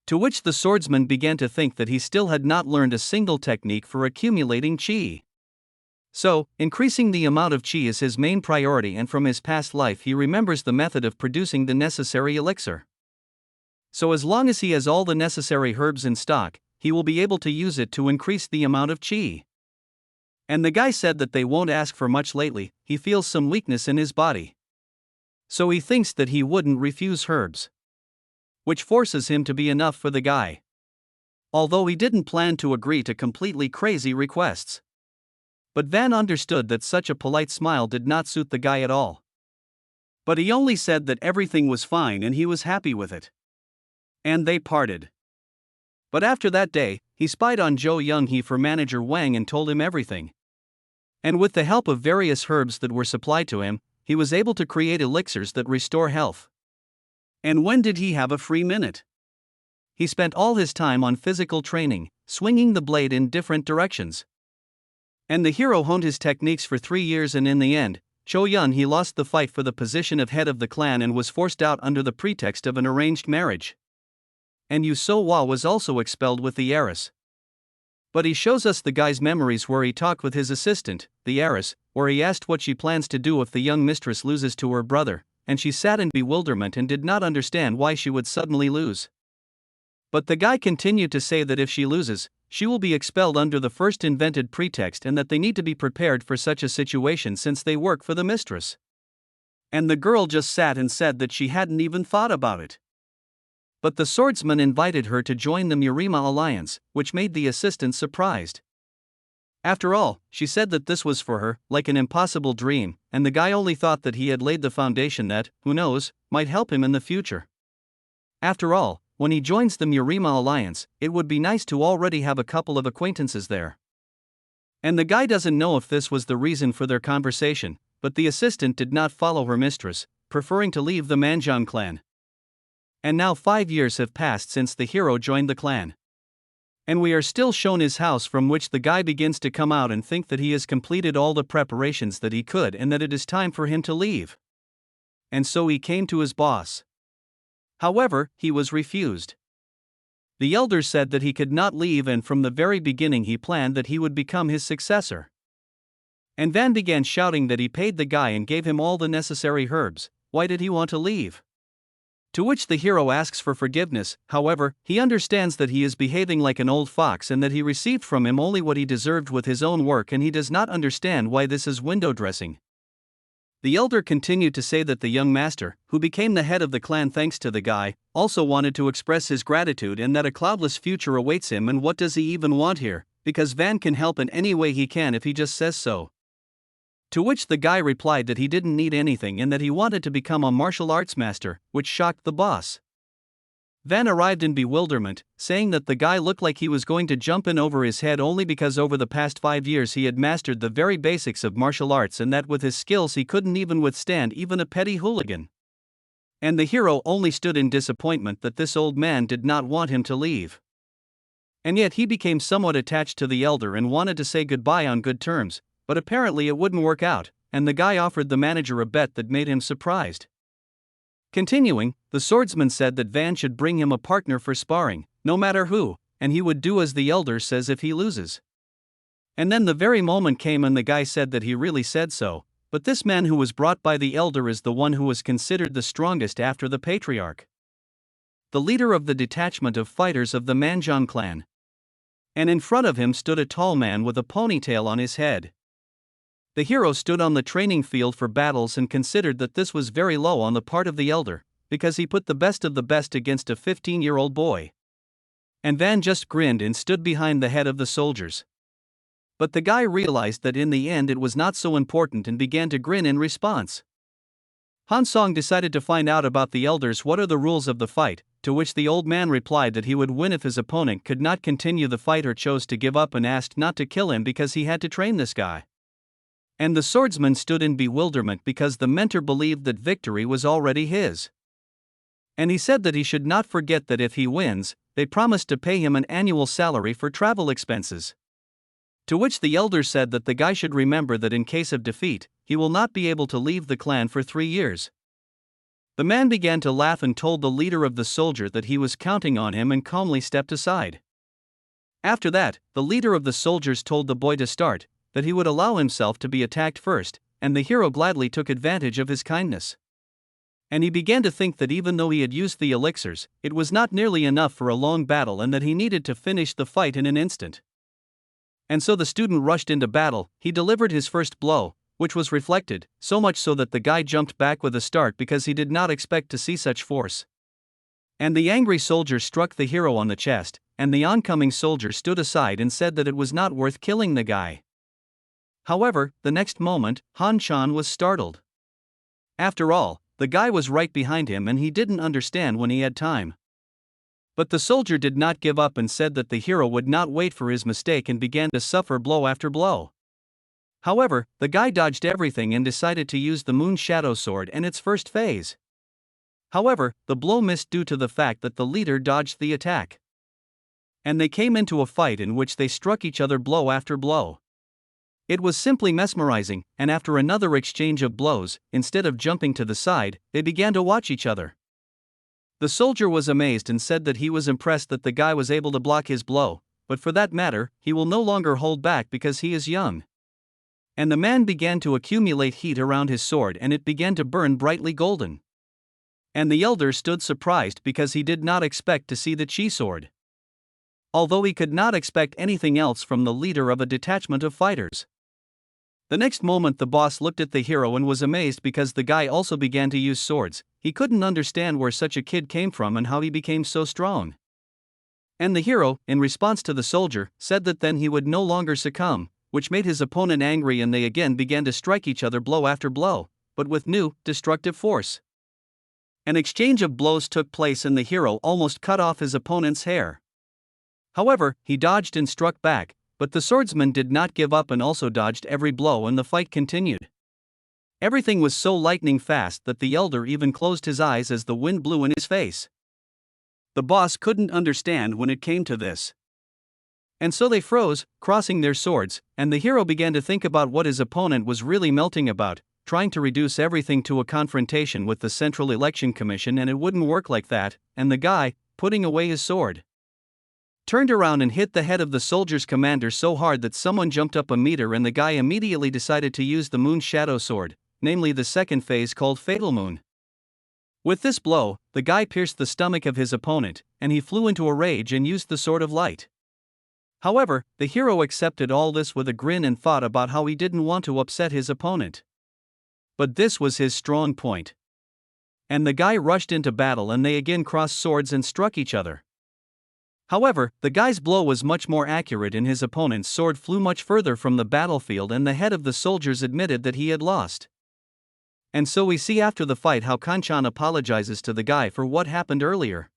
To which the swordsman began to think that he still had not learned a single technique for accumulating chi. So, increasing the amount of chi is his main priority, and from his past life he remembers the method of producing the necessary elixir. So as long as he has all the necessary herbs in stock, he will be able to use it to increase the amount of chi. And the guy said that they won't ask for much lately, he feels some weakness in his body. So he thinks that he wouldn't refuse herbs. Which forces him to be enough for the guy. Although he didn't plan to agree to completely crazy requests. But Van understood that such a polite smile did not suit the guy at all. But he only said that everything was fine and he was happy with it. And they parted. But after that day, he spied on Zhou Yonghe for manager Wang and told him everything. And with the help of various herbs that were supplied to him, he was able to create elixirs that restore health. And when did he have a free minute? He spent all his time on physical training, swinging the blade in different directions. And the hero honed his techniques for 3 years, and in the end, Zhou Yonghe lost the fight for the position of head of the clan and was forced out under the pretext of an arranged marriage. And Yu So Hua was also expelled with the heiress. But he shows us the guy's memories where he talked with his assistant, the heiress, where he asked what she plans to do if the young mistress loses to her brother, and she sat in bewilderment and did not understand why she would suddenly lose. But the guy continued to say that if she loses, she will be expelled under the first invented pretext, and that they need to be prepared for such a situation since they work for the mistress. And the girl just sat and said that she hadn't even thought about it. But the swordsman invited her to join the Murima alliance, which made the assistant surprised. After all, she said that this was for her, like an impossible dream, and the guy only thought that he had laid the foundation that, who knows, might help him in the future. After all, when he joins the Murima alliance, it would be nice to already have a couple of acquaintances there. And the guy doesn't know if this was the reason for their conversation, but the assistant did not follow her mistress, preferring to leave the Manjiang clan. And now 5 years have passed since the hero joined the clan. And we are still shown his house, from which the guy begins to come out and think that he has completed all the preparations that he could and that it is time for him to leave. And so he came to his boss. However, he was refused. The elder said that he could not leave, and from the very beginning he planned that he would become his successor. And Van began shouting that he paid the guy and gave him all the necessary herbs. Why did he want to leave? To which the hero asks for forgiveness. However, he understands that he is behaving like an old fox and that he received from him only what he deserved with his own work, and he does not understand why this is window dressing. The elder continued to say that the young master, who became the head of the clan thanks to the guy, also wanted to express his gratitude and that a cloudless future awaits him, and what does he even want here, because Van can help in any way he can if he just says so. To which the guy replied that he didn't need anything and that he wanted to become a martial arts master, which shocked the boss. Van arrived in bewilderment, saying that the guy looked like he was going to jump in over his head only because over the past 5 years he had mastered the very basics of martial arts, and that with his skills he couldn't even withstand even a petty hooligan. And the hero only stood in disappointment that this old man did not want him to leave. And yet he became somewhat attached to the elder and wanted to say goodbye on good terms, but apparently it wouldn't work out, and the guy offered the manager a bet that made him surprised. Continuing, the swordsman said that Van should bring him a partner for sparring, no matter who, and he would do as the elder says if he loses. And then the very moment came and the guy said that he really said so, but this man who was brought by the elder is the one who was considered the strongest after the patriarch. The leader of the detachment of fighters of the Manhwa clan. And in front of him stood a tall man with a ponytail on his head. The hero stood on the training field for battles and considered that this was very low on the part of the elder, because he put the best of the best against a 15-year-old boy. And Van just grinned and stood behind the head of the soldiers. But the guy realized that in the end it was not so important and began to grin in response. Han Song decided to find out about the elders what are the rules of the fight, to which the old man replied that he would win if his opponent could not continue the fight or chose to give up and asked not to kill him because he had to train this guy. And the swordsman stood in bewilderment because the mentor believed that victory was already his. And he said that he should not forget that if he wins, they promised to pay him an annual salary for travel expenses. To which the elder said that the guy should remember that in case of defeat, he will not be able to leave the clan for 3 years. The man began to laugh and told the leader of the soldier that he was counting on him and calmly stepped aside. After that, the leader of the soldiers told the boy to start, that he would allow himself to be attacked first, and the hero gladly took advantage of his kindness. And he began to think that even though he had used the elixirs, it was not nearly enough for a long battle and that he needed to finish the fight in an instant. And so the student rushed into battle. He delivered his first blow, which was reflected, so much so that the guy jumped back with a start because he did not expect to see such force. And the angry soldier struck the hero on the chest, and the oncoming soldier stood aside and said that it was not worth killing the guy. However, the next moment, Han Chan was startled. After all, the guy was right behind him and he didn't understand when he had time. But the soldier did not give up and said that the hero would not wait for his mistake and began to suffer blow after blow. However, the guy dodged everything and decided to use the Moon Shadow Sword in its first phase. However, the blow missed due to the fact that the leader dodged the attack. And they came into a fight in which they struck each other blow after blow. It was simply mesmerizing, and after another exchange of blows, instead of jumping to the side, they began to watch each other. The soldier was amazed and said that he was impressed that the guy was able to block his blow, but for that matter, he will no longer hold back because he is young. And the man began to accumulate heat around his sword and it began to burn brightly golden. And the elder stood surprised because he did not expect to see the chi sword. Although he could not expect anything else from the leader of a detachment of fighters. The next moment the boss looked at the hero and was amazed because the guy also began to use swords. He couldn't understand where such a kid came from and how he became so strong. And the hero, in response to the soldier, said that then he would no longer succumb, which made his opponent angry and they again began to strike each other blow after blow, but with new, destructive force. An exchange of blows took place and the hero almost cut off his opponent's hair. However, he dodged and struck back, but the swordsman did not give up and also dodged every blow and the fight continued. Everything was so lightning fast that the elder even closed his eyes as the wind blew in his face. The boss couldn't understand when it came to this. And so they froze, crossing their swords, and the hero began to think about what his opponent was really melting about, trying to reduce everything to a confrontation with the Central Election Commission, and it wouldn't work like that, and the guy, putting away his sword, turned around and hit the head of the soldier's commander so hard that someone jumped up a meter and the guy immediately decided to use the Moon Shadow Sword, namely the second phase called Fatal Moon. With this blow, the guy pierced the stomach of his opponent, and he flew into a rage and used the Sword of Light. However, the hero accepted all this with a grin and thought about how he didn't want to upset his opponent. But this was his strong point. And the guy rushed into battle and they again crossed swords and struck each other. However, the guy's blow was much more accurate and his opponent's sword flew much further from the battlefield and the head of the soldiers admitted that he had lost. And so we see after the fight how Kanchan apologizes to the guy for what happened earlier.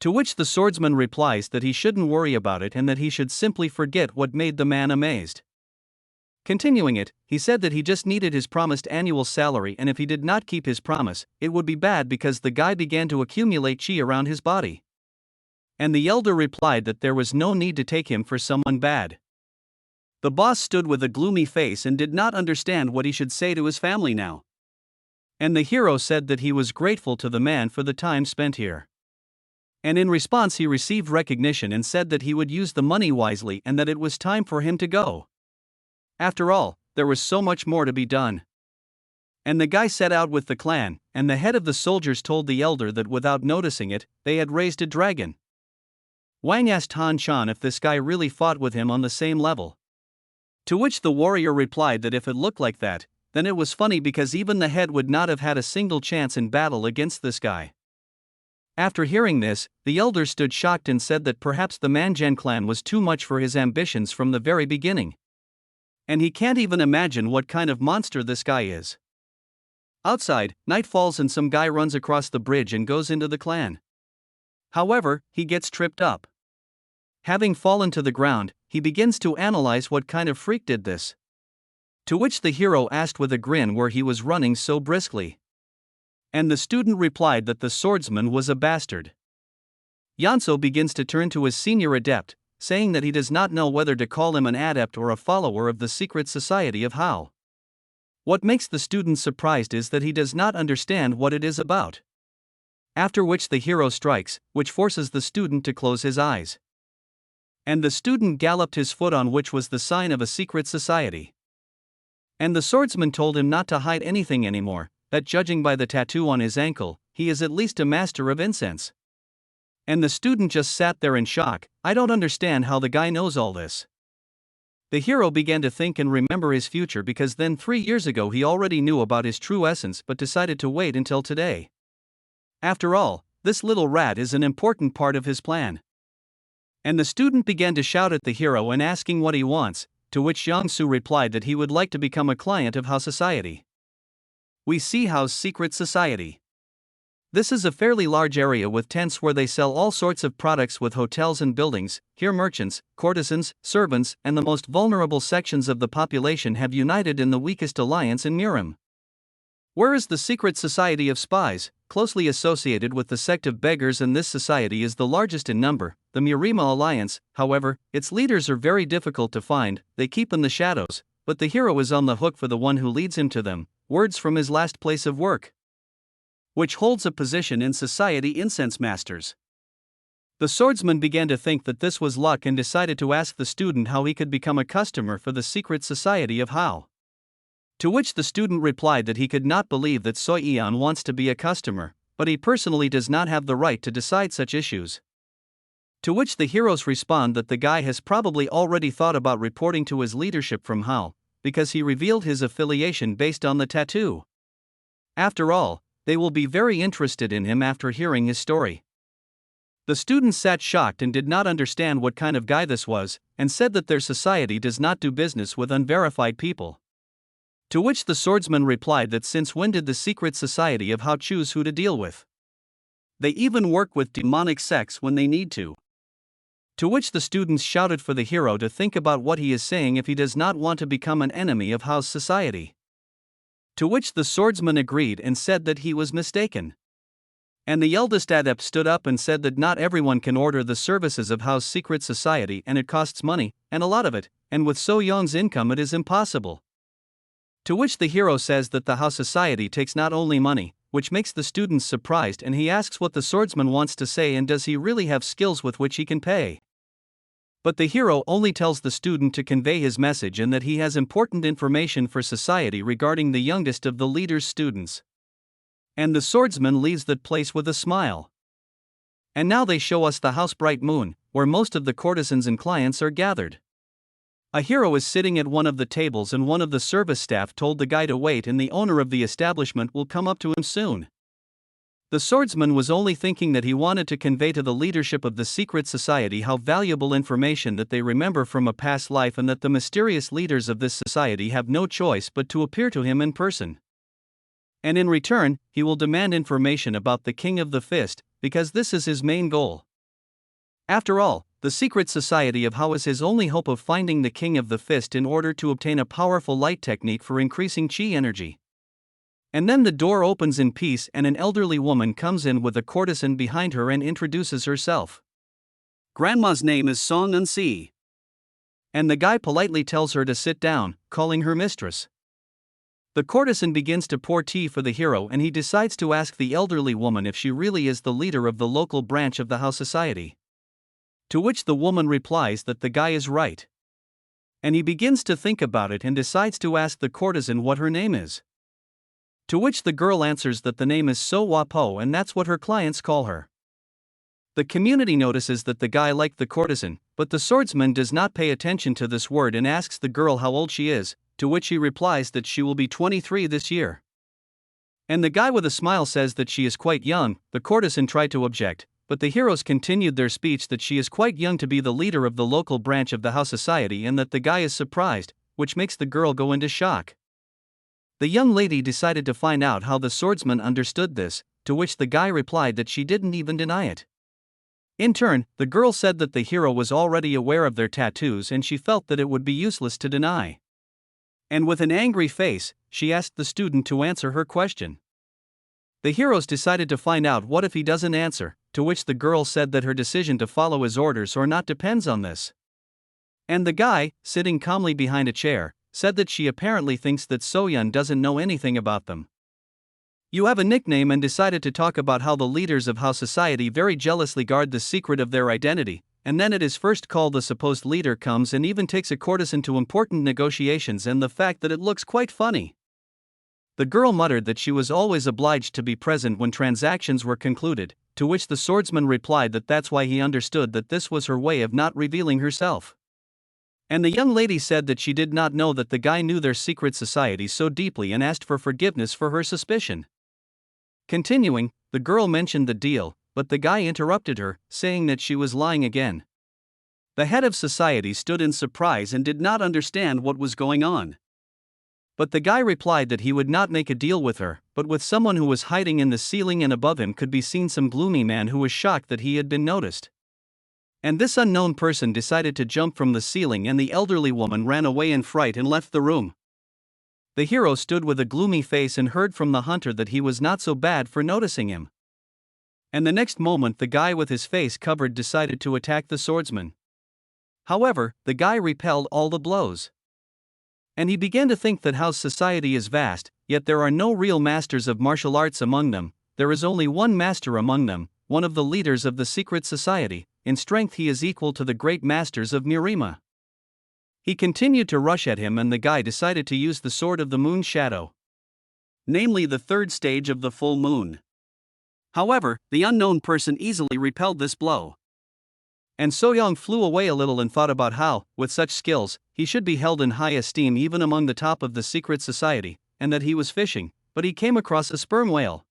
To which the swordsman replies that he shouldn't worry about it and that he should simply forget what made the man amazed. Continuing it, he said that he just needed his promised annual salary and if he did not keep his promise, it would be bad because the guy began to accumulate chi around his body. And the elder replied that there was no need to take him for someone bad. The boss stood with a gloomy face and did not understand what he should say to his family now. And the hero said that he was grateful to the man for the time spent here. And in response, he received recognition and said that he would use the money wisely and that it was time for him to go. After all, there was so much more to be done. And the guy set out with the clan, and the head of the soldiers told the elder that without noticing it, they had raised a dragon. Wang asked Han Chan if this guy really fought with him on the same level. To which the warrior replied that if it looked like that, then it was funny because even the head would not have had a single chance in battle against this guy. After hearing this, the elder stood shocked and said that perhaps the Manjan clan was too much for his ambitions from the very beginning. And he can't even imagine what kind of monster this guy is. Outside, night falls and some guy runs across the bridge and goes into the clan. However, he gets tripped up. Having fallen to the ground, he begins to analyze what kind of freak did this. To which the hero asked with a grin where he was running so briskly. And the student replied that the swordsman was a bastard. Yanso begins to turn to his senior adept, saying that he does not know whether to call him an adept or a follower of the secret society of Hao. What makes the student surprised is that he does not understand what it is about. After which the hero strikes, which forces the student to close his eyes. And the student galloped his foot on, which was the sign of a secret society. And the swordsman told him not to hide anything anymore, that judging by the tattoo on his ankle, he is at least a master of incense. And the student just sat there in shock. I don't understand how the guy knows all this. The hero began to think and remember his future because then 3 years ago he already knew about his true essence but decided to wait until today. After all, this little rat is an important part of his plan. And the student began to shout at the hero and asking what he wants, to which Jiangsu replied that he would like to become a client of Hao Society. We see Hao's secret society. This is a fairly large area with tents where they sell all sorts of products with hotels and buildings. Here merchants, courtesans, servants, and the most vulnerable sections of the population have united in the weakest alliance in Murim. Whereas the secret society of spies, closely associated with the sect of beggars, and this society is the largest in number, the Murima Alliance, however, its leaders are very difficult to find, they keep in the shadows, but the hero is on the hook for the one who leads him to them. Words from his last place of work, which holds a position in society incense masters. The swordsman began to think that this was luck and decided to ask the student how he could become a customer for the secret society of Hao. To which the student replied that he could not believe that Soi Eon wants to be a customer, but he personally does not have the right to decide such issues. To which the heroes respond that the guy has probably already thought about reporting to his leadership from Hao, because he revealed his affiliation based on the tattoo. After all, they will be very interested in him after hearing his story. The students sat shocked and did not understand what kind of guy this was, and said that their society does not do business with unverified people. To which the swordsman replied that since when did the secret society of Hao choose who to deal with? They even work with demonic sects when they need to. To which the students shouted for the hero to think about what he is saying if he does not want to become an enemy of Hao's society. To which the swordsman agreed and said that he was mistaken. And the eldest adept stood up and said that not everyone can order the services of Hao's secret society and it costs money, and a lot of it, and with So Young's income it is impossible. To which the hero says that the Hao society takes not only money, which makes the students surprised, and he asks what the swordsman wants to say and does he really have skills with which he can pay. But the hero only tells the student to convey his message and that he has important information for society regarding the youngest of the leader's students. And the swordsman leaves that place with a smile. And now they show us the house Bright Moon, where most of the courtesans and clients are gathered. A hero is sitting at one of the tables and one of the service staff told the guy to wait and the owner of the establishment will come up to him soon. The swordsman was only thinking that he wanted to convey to the leadership of the secret society how valuable information that they remember from a past life and that the mysterious leaders of this society have no choice but to appear to him in person. And in return, he will demand information about the King of the Fist, because this is his main goal. After all, the secret society of Hao is his only hope of finding the King of the Fist in order to obtain a powerful light technique for increasing chi energy. And then the door opens in peace and an elderly woman comes in with a courtesan behind her and introduces herself. Grandma's name is Song Un-si. And the guy politely tells her to sit down, calling her mistress. The courtesan begins to pour tea for the hero and he decides to ask the elderly woman if she really is the leader of the local branch of the house society. To which the woman replies that the guy is right. And he begins to think about it and decides to ask the courtesan what her name is. To which the girl answers that the name is So Wapo and that's what her clients call her. The community notices that the guy liked the courtesan, but the swordsman does not pay attention to this word and asks the girl how old she is, to which she replies that she will be 23 this year. And the guy with a smile says that she is quite young. The courtesan tried to object, but the heroes continued their speech that she is quite young to be the leader of the local branch of the house society and that the guy is surprised, which makes the girl go into shock. The young lady decided to find out how the swordsman understood this, to which the guy replied that she didn't even deny it. In turn, the girl said that the hero was already aware of their tattoos and she felt that it would be useless to deny. And with an angry face, she asked the student to answer her question. The heroes decided to find out what if he doesn't answer, to which the girl said that her decision to follow his orders or not depends on this. And the guy, sitting calmly behind a chair, said that she apparently thinks that Soyun doesn't know anything about them. You have a nickname and decided to talk about how the leaders of house society very jealously guard the secret of their identity, and then at his first call the supposed leader comes and even takes a courtesan to important negotiations and the fact that it looks quite funny. The girl muttered that she was always obliged to be present when transactions were concluded, to which the swordsman replied that that's why he understood that this was her way of not revealing herself. And the young lady said that she did not know that the guy knew their secret society so deeply and asked for forgiveness for her suspicion. Continuing, the girl mentioned the deal, but the guy interrupted her, saying that she was lying again. The head of society stood in surprise and did not understand what was going on. But the guy replied that he would not make a deal with her, but with someone who was hiding in the ceiling, and above him could be seen some gloomy man who was shocked that he had been noticed. And this unknown person decided to jump from the ceiling and the elderly woman ran away in fright and left the room. The hero stood with a gloomy face and heard from the hunter that he was not so bad for noticing him. And the next moment the guy with his face covered decided to attack the swordsman. However, the guy repelled all the blows. And he began to think that house society is vast, yet there are no real masters of martial arts among them. There is only one master among them, one of the leaders of the secret society. In strength he is equal to the great masters of Mirima. He continued to rush at him and the guy decided to use the sword of the moon shadow. Namely the third stage of the full moon. However, the unknown person easily repelled this blow. And Soyoung flew away a little and thought about how, with such skills, he should be held in high esteem even among the top of the secret society, and that he was fishing, but he came across a sperm whale.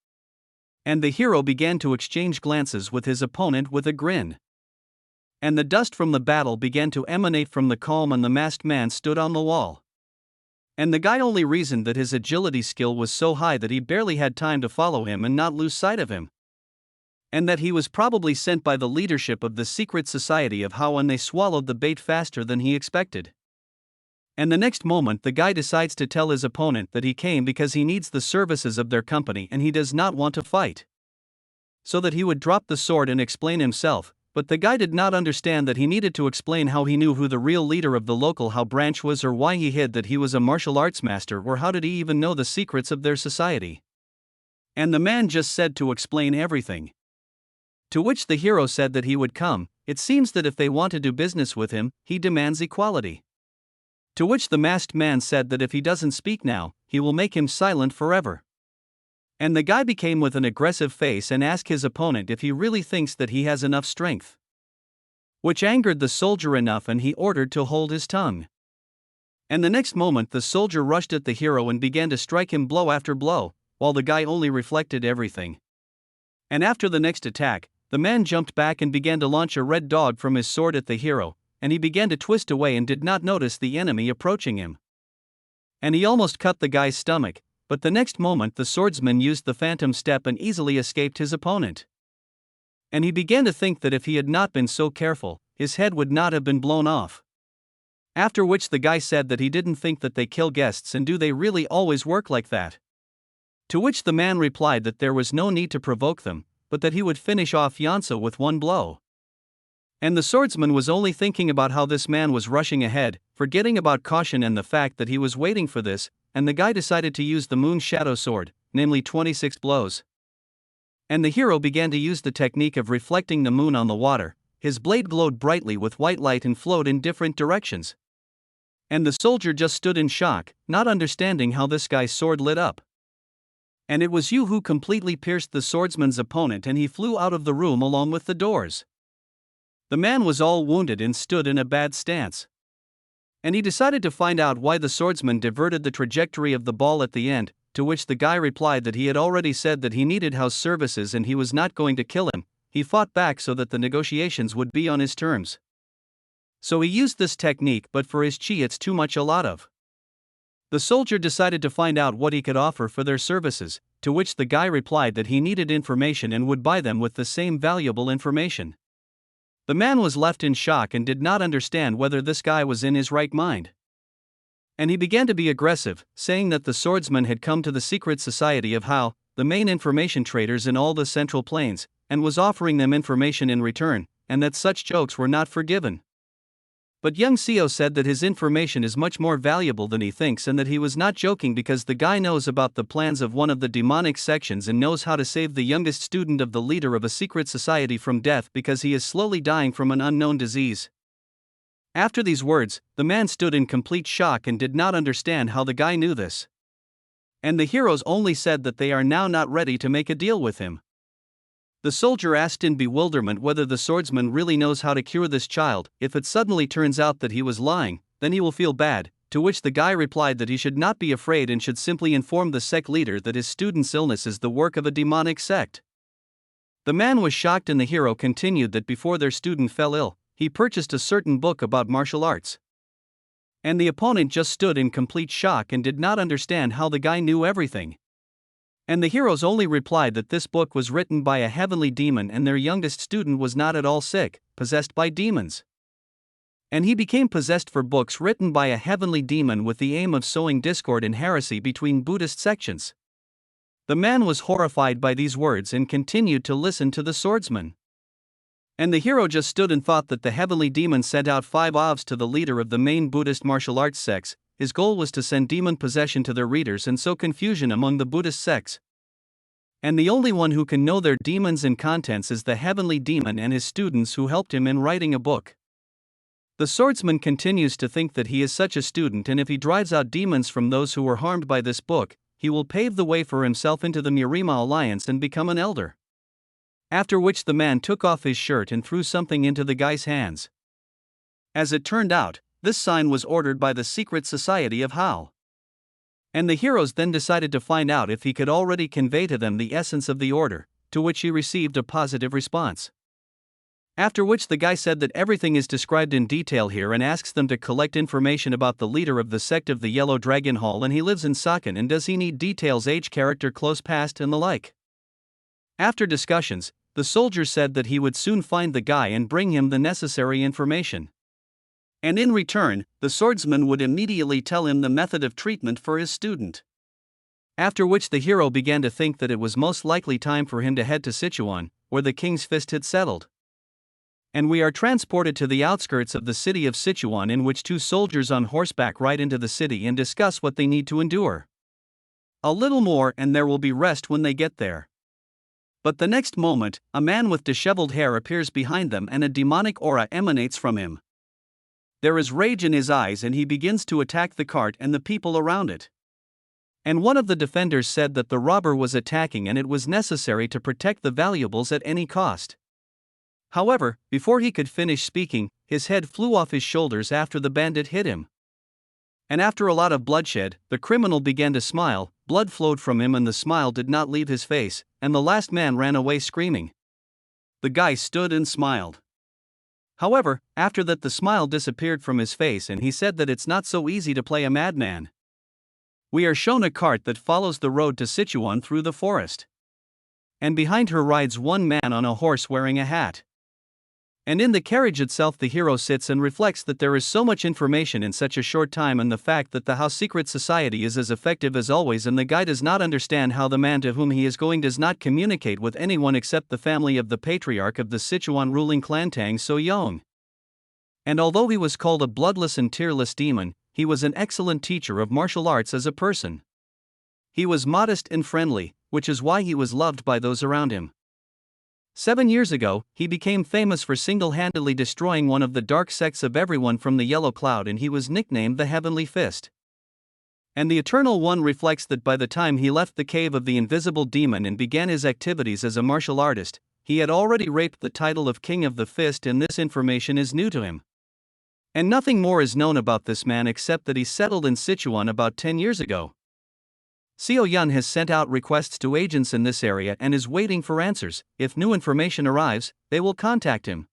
And the hero began to exchange glances with his opponent with a grin. And the dust from the battle began to emanate from the calm and the masked man stood on the wall. And the guy only reasoned that his agility skill was so high that he barely had time to follow him and not lose sight of him. And that he was probably sent by the leadership of the secret society of how, and they swallowed the bait faster than he expected. And the next moment the guy decides to tell his opponent that he came because he needs the services of their company and he does not want to fight. So that he would drop the sword and explain himself. But the guy did not understand that he needed to explain how he knew who the real leader of the local how branch was, or why he hid that he was a martial arts master, or how did he even know the secrets of their society. And the man just said to explain everything. To which the hero said that he would come. It seems that if they want to do business with him, he demands equality. To which the masked man said that if he doesn't speak now, he will make him silent forever. And the guy became with an aggressive face and asked his opponent if he really thinks that he has enough strength. Which angered the soldier enough and he ordered to hold his tongue. And the next moment the soldier rushed at the hero and began to strike him blow after blow, while the guy only reflected everything. And after the next attack, the man jumped back and began to launch a red dog from his sword at the hero, and he began to twist away and did not notice the enemy approaching him. And he almost cut the guy's stomach. But the next moment the swordsman used the phantom step and easily escaped his opponent. And he began to think that if he had not been so careful, his head would not have been blown off. After which the guy said that he didn't think that they kill guests, and do they really always work like that? To which the man replied that there was no need to provoke them, but that he would finish off Yanso with one blow. And the swordsman was only thinking about how this man was rushing ahead, forgetting about caution and the fact that he was waiting for this, and the guy decided to use the moon shadow sword, namely 26 blows. And the hero began to use the technique of reflecting the moon on the water. His blade glowed brightly with white light and flowed in different directions. And the soldier just stood in shock, not understanding how this guy's sword lit up. And it was you who completely pierced the swordsman's opponent, and he flew out of the room along with the doors. The man was all wounded and stood in a bad stance. And he decided to find out why the swordsman diverted the trajectory of the ball at the end, to which the guy replied that he had already said that he needed house services and he was not going to kill him. He fought back so that the negotiations would be on his terms. So he used this technique, but for his chi it's too much a lot of. The soldier decided to find out what he could offer for their services, to which the guy replied that he needed information and would buy them with the same valuable information. The man was left in shock and did not understand whether this guy was in his right mind. And he began to be aggressive, saying that the swordsman had come to the secret society of Hao, the main information traders in all the Central Plains, and was offering them information in return, and that such jokes were not forgiven. But young Seo said that his information is much more valuable than he thinks and that he was not joking because the guy knows about the plans of one of the demonic sections and knows how to save the youngest student of the leader of a secret society from death because he is slowly dying from an unknown disease. After these words, the man stood in complete shock and did not understand how the guy knew this. And the heroes only said that they are now not ready to make a deal with him. The soldier asked in bewilderment whether the swordsman really knows how to cure this child. If it suddenly turns out that he was lying, then he will feel bad, to which the guy replied that he should not be afraid and should simply inform the sect leader that his student's illness is the work of a demonic sect. The man was shocked and the hero continued that before their student fell ill, he purchased a certain book about martial arts. And the opponent just stood in complete shock and did not understand how the guy knew everything. And the heroes only replied that this book was written by a heavenly demon and their youngest student was not at all sick, possessed by demons. And he became possessed for books written by a heavenly demon with the aim of sowing discord and heresy between Buddhist sections. The man was horrified by these words and continued to listen to the swordsman. And the hero just stood and thought that the heavenly demon sent out 5 ovs to the leader of the main Buddhist martial arts sects. His goal was to send demon possession to their readers and sow confusion among the Buddhist sects. And the only one who can know their demons and contents is the heavenly demon and his students who helped him in writing a book. The swordsman continues to think that he is such a student, and if he drives out demons from those who were harmed by this book, he will pave the way for himself into the Murima Alliance and become an elder. After which the man took off his shirt and threw something into the guy's hands. As it turned out, this sign was ordered by the secret society of Hao. And the heroes then decided to find out if he could already convey to them the essence of the order, to which he received a positive response. After which the guy said that everything is described in detail here and asks them to collect information about the leader of the sect of the Yellow Dragon Hall and he lives in Sakan and does he need details, age, character, close past and the like. After discussions, the soldier said that he would soon find the guy and bring him the necessary information. And in return, the swordsman would immediately tell him the method of treatment for his student. After which the hero began to think that it was most likely time for him to head to Sichuan, where the king's fist had settled. And we are transported to the outskirts of the city of Sichuan, in which 2 soldiers on horseback ride into the city and discuss what they need to endure. A little more and there will be rest when they get there. But the next moment, a man with disheveled hair appears behind them and a demonic aura emanates from him. There is rage in his eyes and he begins to attack the cart and the people around it. And one of the defenders said that the robber was attacking and it was necessary to protect the valuables at any cost. However, before he could finish speaking, his head flew off his shoulders after the bandit hit him. And after a lot of bloodshed, the criminal began to smile, blood flowed from him and the smile did not leave his face, and the last man ran away screaming. The guy stood and smiled. However, after that the smile disappeared from his face and he said that it's not so easy to play a madman. We are shown a cart that follows the road to Sichuan through the forest. And behind her rides one man on a horse wearing a hat. And in the carriage itself the hero sits and reflects that there is so much information in such a short time and the fact that the House Secret Society is as effective as always and the guy does not understand how the man to whom he is going does not communicate with anyone except the family of the patriarch of the Sichuan ruling clan Tang So Yong. And although he was called a bloodless and tearless demon, he was an excellent teacher of martial arts as a person. He was modest and friendly, which is why he was loved by those around him. 7 years ago, he became famous for single-handedly destroying one of the dark sects of everyone from the Yellow Cloud, and he was nicknamed the Heavenly Fist. And the Eternal One reflects that by the time he left the cave of the invisible demon and began his activities as a martial artist, he had already raped the title of King of the Fist, and this information is new to him. And nothing more is known about this man except that he settled in Sichuan about 10 years ago. Seo Yun has sent out requests to agents in this area and is waiting for answers. If new information arrives, they will contact him.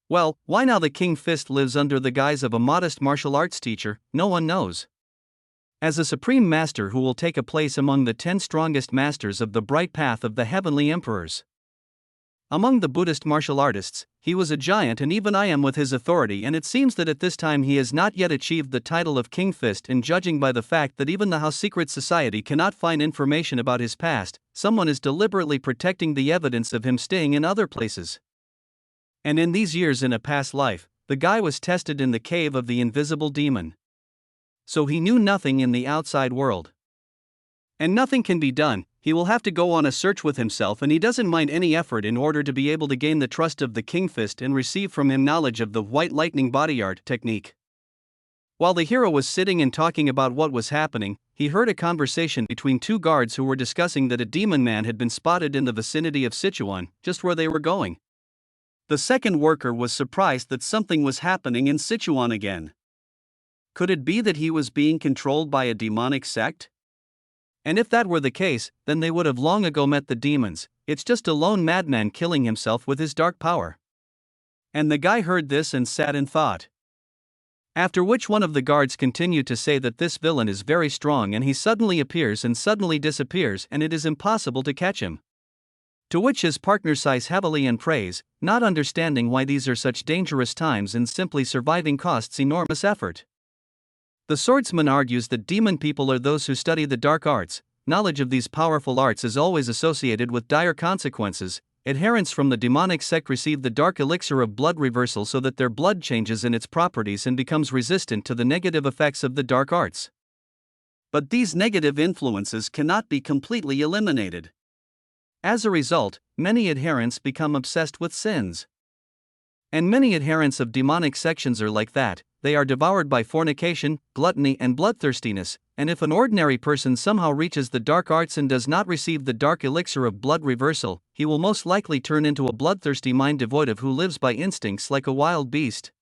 Well, why now the King Fist lives under the guise of a modest martial arts teacher, no one knows. As a supreme master who will take a place among the 10 strongest masters of the bright path of the heavenly emperors. Among the Buddhist martial artists, he was a giant, and even I am with his authority, and it seems that at this time he has not yet achieved the title of King Fist, and judging by the fact that even the House Secret Society cannot find information about his past, someone is deliberately protecting the evidence of him staying in other places. And in these years in a past life, the guy was tested in the cave of the invisible demon. So he knew nothing in the outside world. And nothing can be done. He will have to go on a search with himself, and he doesn't mind any effort in order to be able to gain the trust of the King Fist and receive from him knowledge of the white lightning body art technique. While the hero was sitting and talking about what was happening, he heard a conversation between 2 guards who were discussing that a demon man had been spotted in the vicinity of Sichuan, just where they were going. The second worker was surprised that something was happening in Sichuan again. Could it be that he was being controlled by a demonic sect? And if that were the case, then they would have long ago met the demons. It's just a lone madman killing himself with his dark power. And the guy heard this and sat in thought. After which one of the guards continued to say that this villain is very strong, and he suddenly appears and suddenly disappears, and it is impossible to catch him. To which his partner sighs heavily and prays, not understanding why these are such dangerous times and simply surviving costs enormous effort. The swordsman argues that demon people are those who study the dark arts. Knowledge of these powerful arts is always associated with dire consequences. Adherents from the demonic sect receive the dark elixir of blood reversal so that their blood changes in its properties and becomes resistant to the negative effects of the dark arts. But these negative influences cannot be completely eliminated. As a result, many adherents become obsessed with sins. And many adherents of demonic sections are like that. They are devoured by fornication, gluttony, and bloodthirstiness, and if an ordinary person somehow reaches the dark arts and does not receive the dark elixir of blood reversal, he will most likely turn into a bloodthirsty mind devoid of who lives by instincts like a wild beast.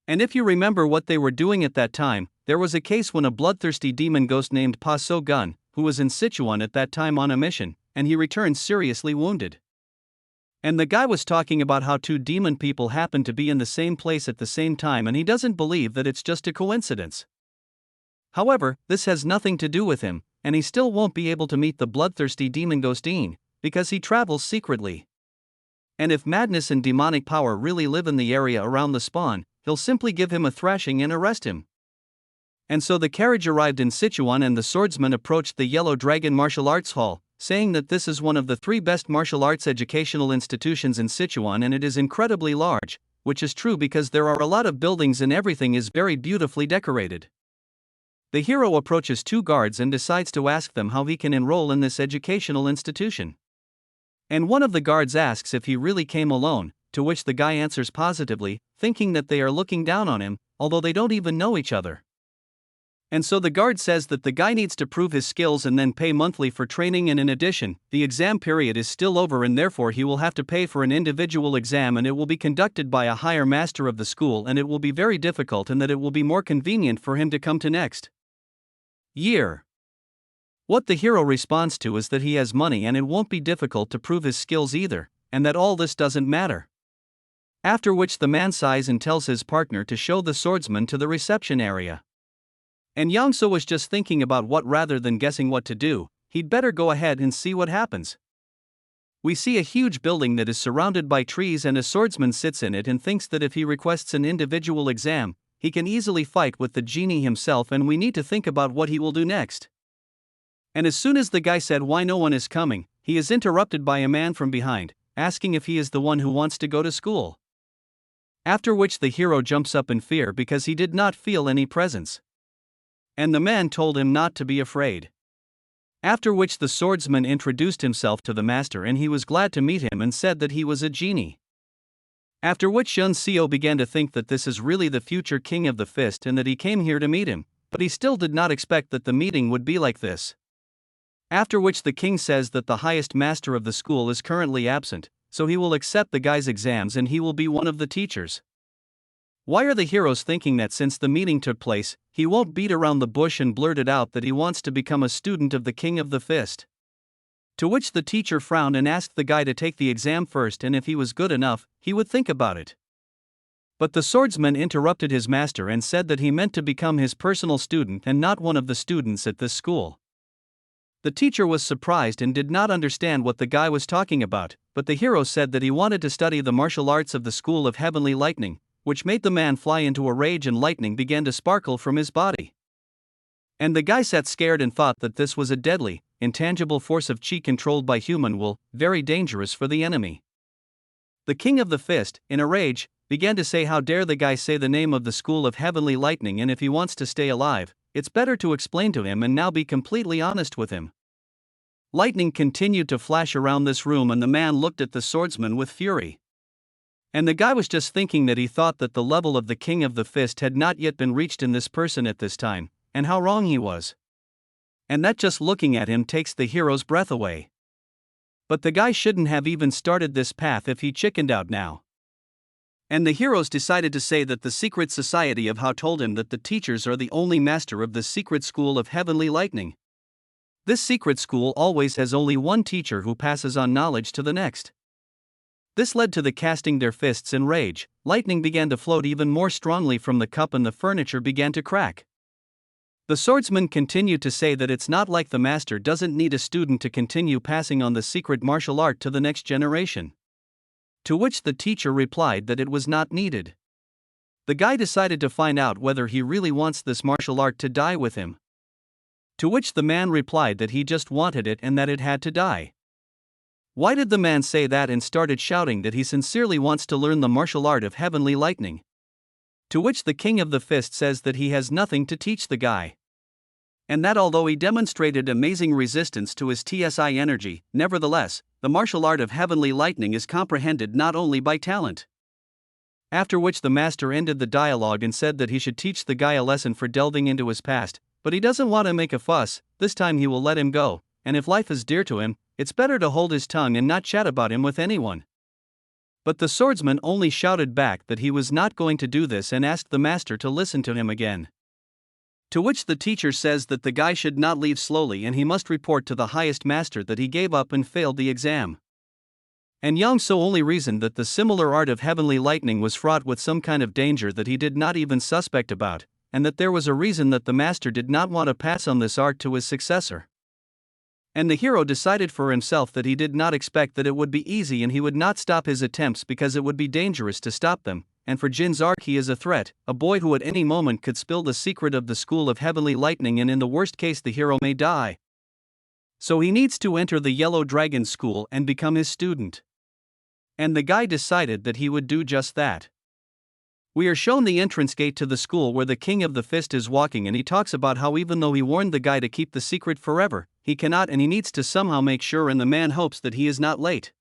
And if you remember what they were doing at that time, there was a case when a bloodthirsty demon ghost named Pa So Gun, who was in Sichuan at that time on a mission, and he returned seriously wounded. And the guy was talking about how 2 demon people happened to be in the same place at the same time, and he doesn't believe that it's just a coincidence. However, this has nothing to do with him, and he still won't be able to meet the bloodthirsty demon ghosteen, because he travels secretly. And if madness and demonic power really live in the area around the spawn, he'll simply give him a thrashing and arrest him. And so the carriage arrived in Sichuan, and the swordsman approached the Yellow Dragon Martial Arts Hall, saying that this is one of the 3 best martial arts educational institutions in Sichuan, and it is incredibly large, which is true because there are a lot of buildings and everything is very beautifully decorated. The hero approaches 2 guards and decides to ask them how he can enroll in this educational institution. And one of the guards asks if he really came alone, to which the guy answers positively, thinking that they are looking down on him, although they don't even know each other. And so the guard says that the guy needs to prove his skills and then pay monthly for training, and in addition, the exam period is still over and therefore he will have to pay for an individual exam, and it will be conducted by a higher master of the school, and it will be very difficult, and that it will be more convenient for him to come to next year. What the hero responds to is that he has money and it won't be difficult to prove his skills either, and that all this doesn't matter. After which the man sighs and tells his partner to show the swordsman to the reception area. And Yangso was just thinking about what, rather than guessing what to do, he'd better go ahead and see what happens. We see a huge building that is surrounded by trees, and a swordsman sits in it and thinks that if he requests an individual exam, he can easily fight with the genie himself, and we need to think about what he will do next. And as soon as the guy said why no one is coming, he is interrupted by a man from behind, asking if he is the one who wants to go to school. After which the hero jumps up in fear because he did not feel any presence. And the man told him not to be afraid. After which the swordsman introduced himself to the master and he was glad to meet him and said that he was a genie. After which Yun Seo began to think that this is really the future king of the fist and that he came here to meet him, but he still did not expect that the meeting would be like this. After which the king says that the highest master of the school is currently absent, so he will accept the guy's exams and he will be one of the teachers. Why are the heroes thinking that since the meeting took place, he won't beat around the bush and blurted out that he wants to become a student of the king of the fist? To which the teacher frowned and asked the guy to take the exam first, and if he was good enough, he would think about it. But the swordsman interrupted his master and said that he meant to become his personal student and not one of the students at this school. The teacher was surprised and did not understand what the guy was talking about, but the hero said that he wanted to study the martial arts of the school of heavenly lightning, which made the man fly into a rage and lightning began to sparkle from his body. And the guy sat scared and thought that this was a deadly, intangible force of chi controlled by human will, very dangerous for the enemy. The king of the fist, in a rage, began to say how dare the guy say the name of the school of heavenly lightning, and if he wants to stay alive, it's better to explain to him and now be completely honest with him. Lightning continued to flash around this room and the man looked at the swordsman with fury. And the guy was just thinking that he thought that the level of the king of the fist had not yet been reached in this person at this time, and how wrong he was. And that just looking at him takes the hero's breath away. But the guy shouldn't have even started this path if he chickened out now. And the heroes decided to say that the secret society of How told him that the teachers are the only master of the secret school of heavenly lightning. This secret school always has only one teacher who passes on knowledge to the next. This led to the casting their fists in rage. Lightning began to float even more strongly from the cup and the furniture began to crack. The swordsman continued to say that it's not like the master doesn't need a student to continue passing on the secret martial art to the next generation. To which the teacher replied that it was not needed. The guy decided to find out whether he really wants this martial art to die with him. To which the man replied that he just wanted it and that it had to die. Why did the man say that and started shouting that he sincerely wants to learn the martial art of heavenly lightning? To which the king of the fist says that he has nothing to teach the guy. And that although he demonstrated amazing resistance to his TSI energy, nevertheless, the martial art of heavenly lightning is comprehended not only by talent. After which the master ended the dialogue and said that he should teach the guy a lesson for delving into his past, but he doesn't want to make a fuss. This time he will let him go, and if life is dear to him, it's better to hold his tongue and not chat about him with anyone. But the swordsman only shouted back that he was not going to do this and asked the master to listen to him again. To which the teacher says that the guy should not leave slowly and he must report to the highest master that he gave up and failed the exam. And Yang So only reasoned that the similar art of heavenly lightning was fraught with some kind of danger that he did not even suspect about, and that there was a reason that the master did not want to pass on this art to his successor. And the hero decided for himself that he did not expect that it would be easy and he would not stop his attempts because it would be dangerous to stop them, and for Jin's arc he is a threat, a boy who at any moment could spill the secret of the school of heavenly lightning and in the worst case the hero may die. So he needs to enter the Yellow Dragon school and become his student. And the guy decided that he would do just that. We are shown the entrance gate to the school where the king of the fist is walking and he talks about how even though he warned the guy to keep the secret forever, he cannot and he needs to somehow make sure and the man hopes that he is not late.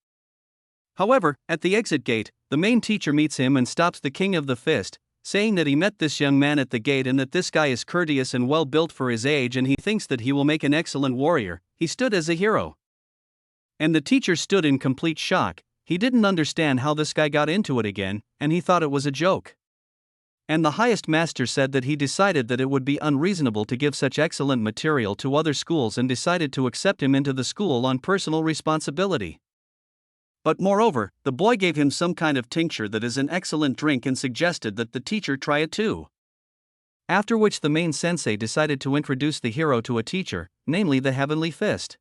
However, at the exit gate, the main teacher meets him and stops the king of the fist, saying that he met this young man at the gate and that this guy is courteous and well built for his age and he thinks that he will make an excellent warrior. He stood as a hero. And the teacher stood in complete shock. He didn't understand how this guy got into it again, and he thought it was a joke. And the highest master said that he decided that it would be unreasonable to give such excellent material to other schools and decided to accept him into the school on personal responsibility. But moreover, the boy gave him some kind of tincture that is an excellent drink and suggested that the teacher try it too. After which the main sensei decided to introduce the hero to a teacher, namely the Heavenly Fist.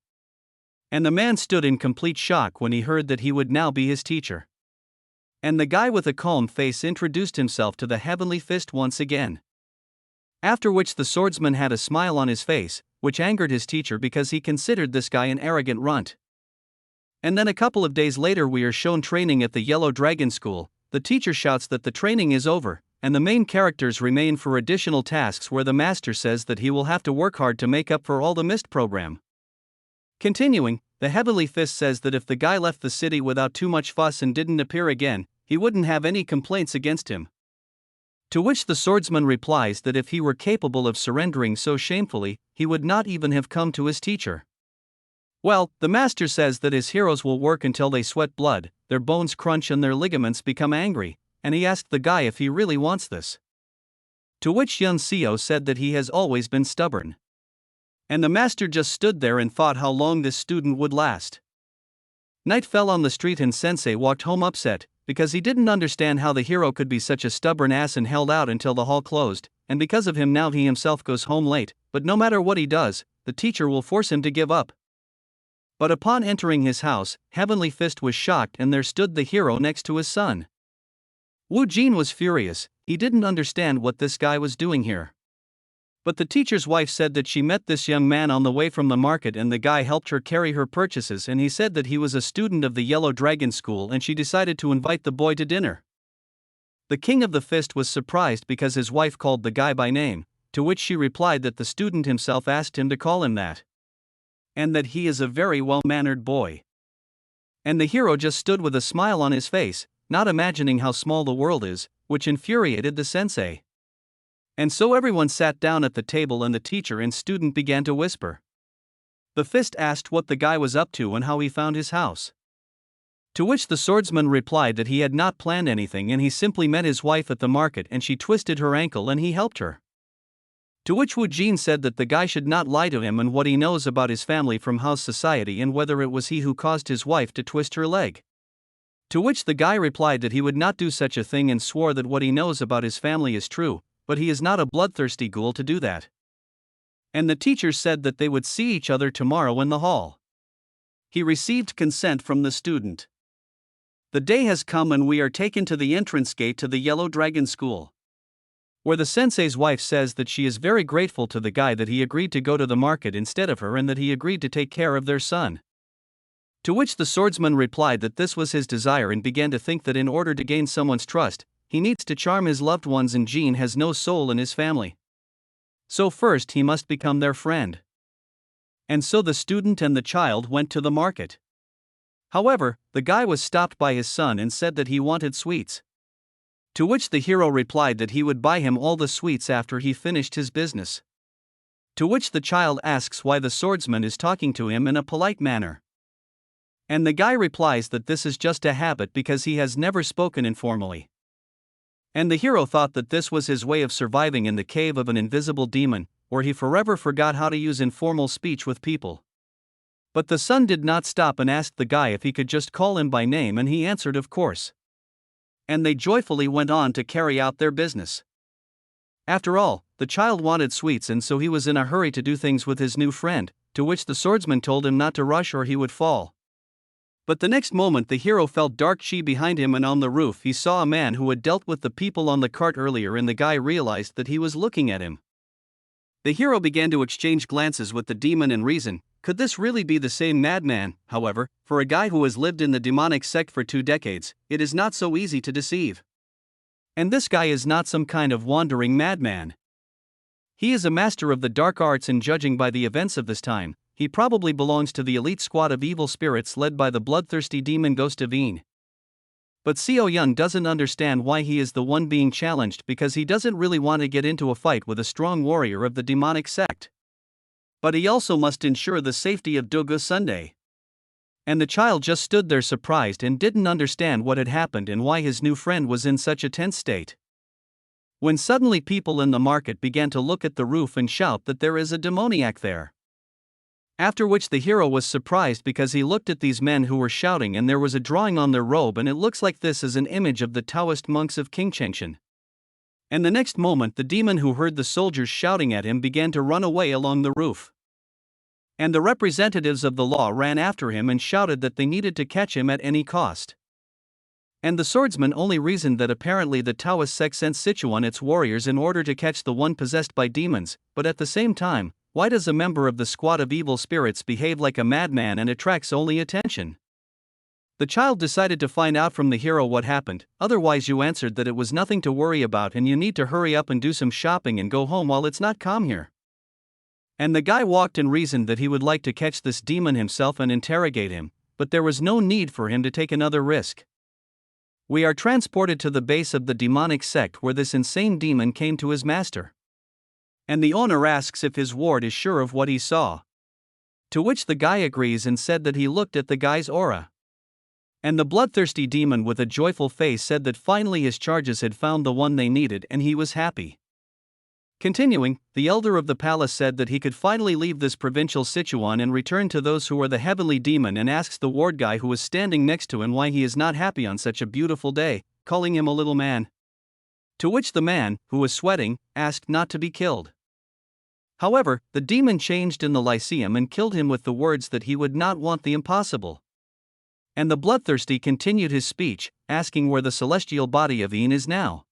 And the man stood in complete shock when he heard that he would now be his teacher. And the guy with a calm face introduced himself to the Heavenly Fist once again. After which the swordsman had a smile on his face, which angered his teacher because he considered this guy an arrogant runt. And then a couple of days later we are shown training at the Yellow Dragon School. the teacher shouts that the training is over, and the main characters remain for additional tasks where the master says that he will have to work hard to make up for all the missed program. Continuing, the Heavenly Fist says that if the guy left the city without too much fuss and didn't appear again, he wouldn't have any complaints against him. To which the swordsman replies that if he were capable of surrendering so shamefully, he would not even have come to his teacher. Well, the master says that his heroes will work until they sweat blood, their bones crunch and their ligaments become angry, and he asked the guy if he really wants this. To which Yun Seo said that he has always been stubborn. And the master just stood there and thought how long this student would last. Night fell on the street and Sensei walked home upset, because he didn't understand how the hero could be such a stubborn ass and held out until the hall closed, and because of him now he himself goes home late, but no matter what he does, the teacher will force him to give up. But upon entering his house, Heavenly Fist was shocked and there stood the hero next to his son. Wu Jin was furious, he didn't understand what this guy was doing here. But the teacher's wife said that she met this young man on the way from the market and the guy helped her carry her purchases and he said that he was a student of the Yellow Dragon School and she decided to invite the boy to dinner. The king of the fist was surprised because his wife called the guy by name, to which she replied that the student himself asked him to call him that. And that he is a very well-mannered boy. And the hero just stood with a smile on his face, not imagining how small the world is, which infuriated the sensei. And so everyone sat down at the table and the teacher and student began to whisper. The fist asked what the guy was up to and how he found his house. To which the swordsman replied that he had not planned anything and he simply met his wife at the market and she twisted her ankle and he helped her. To which Wu Jin said that the guy should not lie to him and what he knows about his family from house society and whether it was he who caused his wife to twist her leg. To which the guy replied that he would not do such a thing and swore that what he knows about his family is true, but he is not a bloodthirsty ghoul to do that. And the teacher said that they would see each other tomorrow in the hall. He received consent from the student. The day has come and we are taken to the entrance gate to the Yellow Dragon School. Where the sensei's wife says that she is very grateful to the guy that he agreed to go to the market instead of her and that he agreed to take care of their son. To which the swordsman replied that this was his desire and began to think that in order to gain someone's trust, he needs to charm his loved ones and Jean has no soul in his family. So first he must become their friend. And so the student and the child went to the market. However, the guy was stopped by his son and said that he wanted sweets. To which the hero replied that he would buy him all the sweets after he finished his business. To which the child asks why the swordsman is talking to him in a polite manner. And the guy replies that this is just a habit because he has never spoken informally. And the hero thought that this was his way of surviving in the cave of an invisible demon, where he forever forgot how to use informal speech with people. But the son did not stop and asked the guy if he could just call him by name and he answered of course. And they joyfully went on to carry out their business. After all, the child wanted sweets and so he was in a hurry to do things with his new friend, to which the swordsman told him not to rush or he would fall. But the next moment the hero felt dark chi behind him and on the roof he saw a man who had dealt with the people on the cart earlier and the guy realized that he was looking at him. The hero began to exchange glances with the demon and reason, could this really be the same madman? However, for a guy who has lived in the demonic sect for 2 decades, it is not so easy to deceive. And this guy is not some kind of wandering madman. He is a master of the dark arts and judging by the events of this time, he probably belongs to the elite squad of evil spirits led by the bloodthirsty demon Ghost of Een. But Seo Yun doesn't understand why he is the one being challenged because he doesn't really want to get into a fight with a strong warrior of the demonic sect. But he also must ensure the safety of Dogu Sunday. And the child just stood there surprised and didn't understand what had happened and why his new friend was in such a tense state. When suddenly people in the market began to look at the roof and shout that there is a demoniac there. After which the hero was surprised because he looked at these men who were shouting and there was a drawing on their robe and it looks like this is an image of the Taoist monks of King Chengshan. And the next moment the demon who heard the soldiers shouting at him began to run away along the roof. And the representatives of the law ran after him and shouted that they needed to catch him at any cost. And the swordsman only reasoned that apparently the Taoist sect sent Sichuan its warriors in order to catch the one possessed by demons, but at the same time, why does a member of the squad of evil spirits behave like a madman and attracts only attention? The child decided to find out from the hero what happened, otherwise you answered that it was nothing to worry about and you need to hurry up and do some shopping and go home while it's not calm here. And the guy walked and reasoned that he would like to catch this demon himself and interrogate him, but there was no need for him to take another risk. We are transported to the base of the demonic sect where this insane demon came to his master. And the owner asks if his ward is sure of what he saw. To which the guy agrees and said that he looked at the guy's aura. And the bloodthirsty demon with a joyful face said that finally his charges had found the one they needed and he was happy. Continuing, the elder of the palace said that he could finally leave this provincial Sichuan and return to those who are the heavenly demon, and asks the ward guy who was standing next to him why he is not happy on such a beautiful day, calling him a little man. To which the man, who was sweating, asked not to be killed. However, the demon changed in the Lyceum and killed him with the words that he would not want the impossible. And the bloodthirsty continued his speech, asking where the celestial body of Ian is now.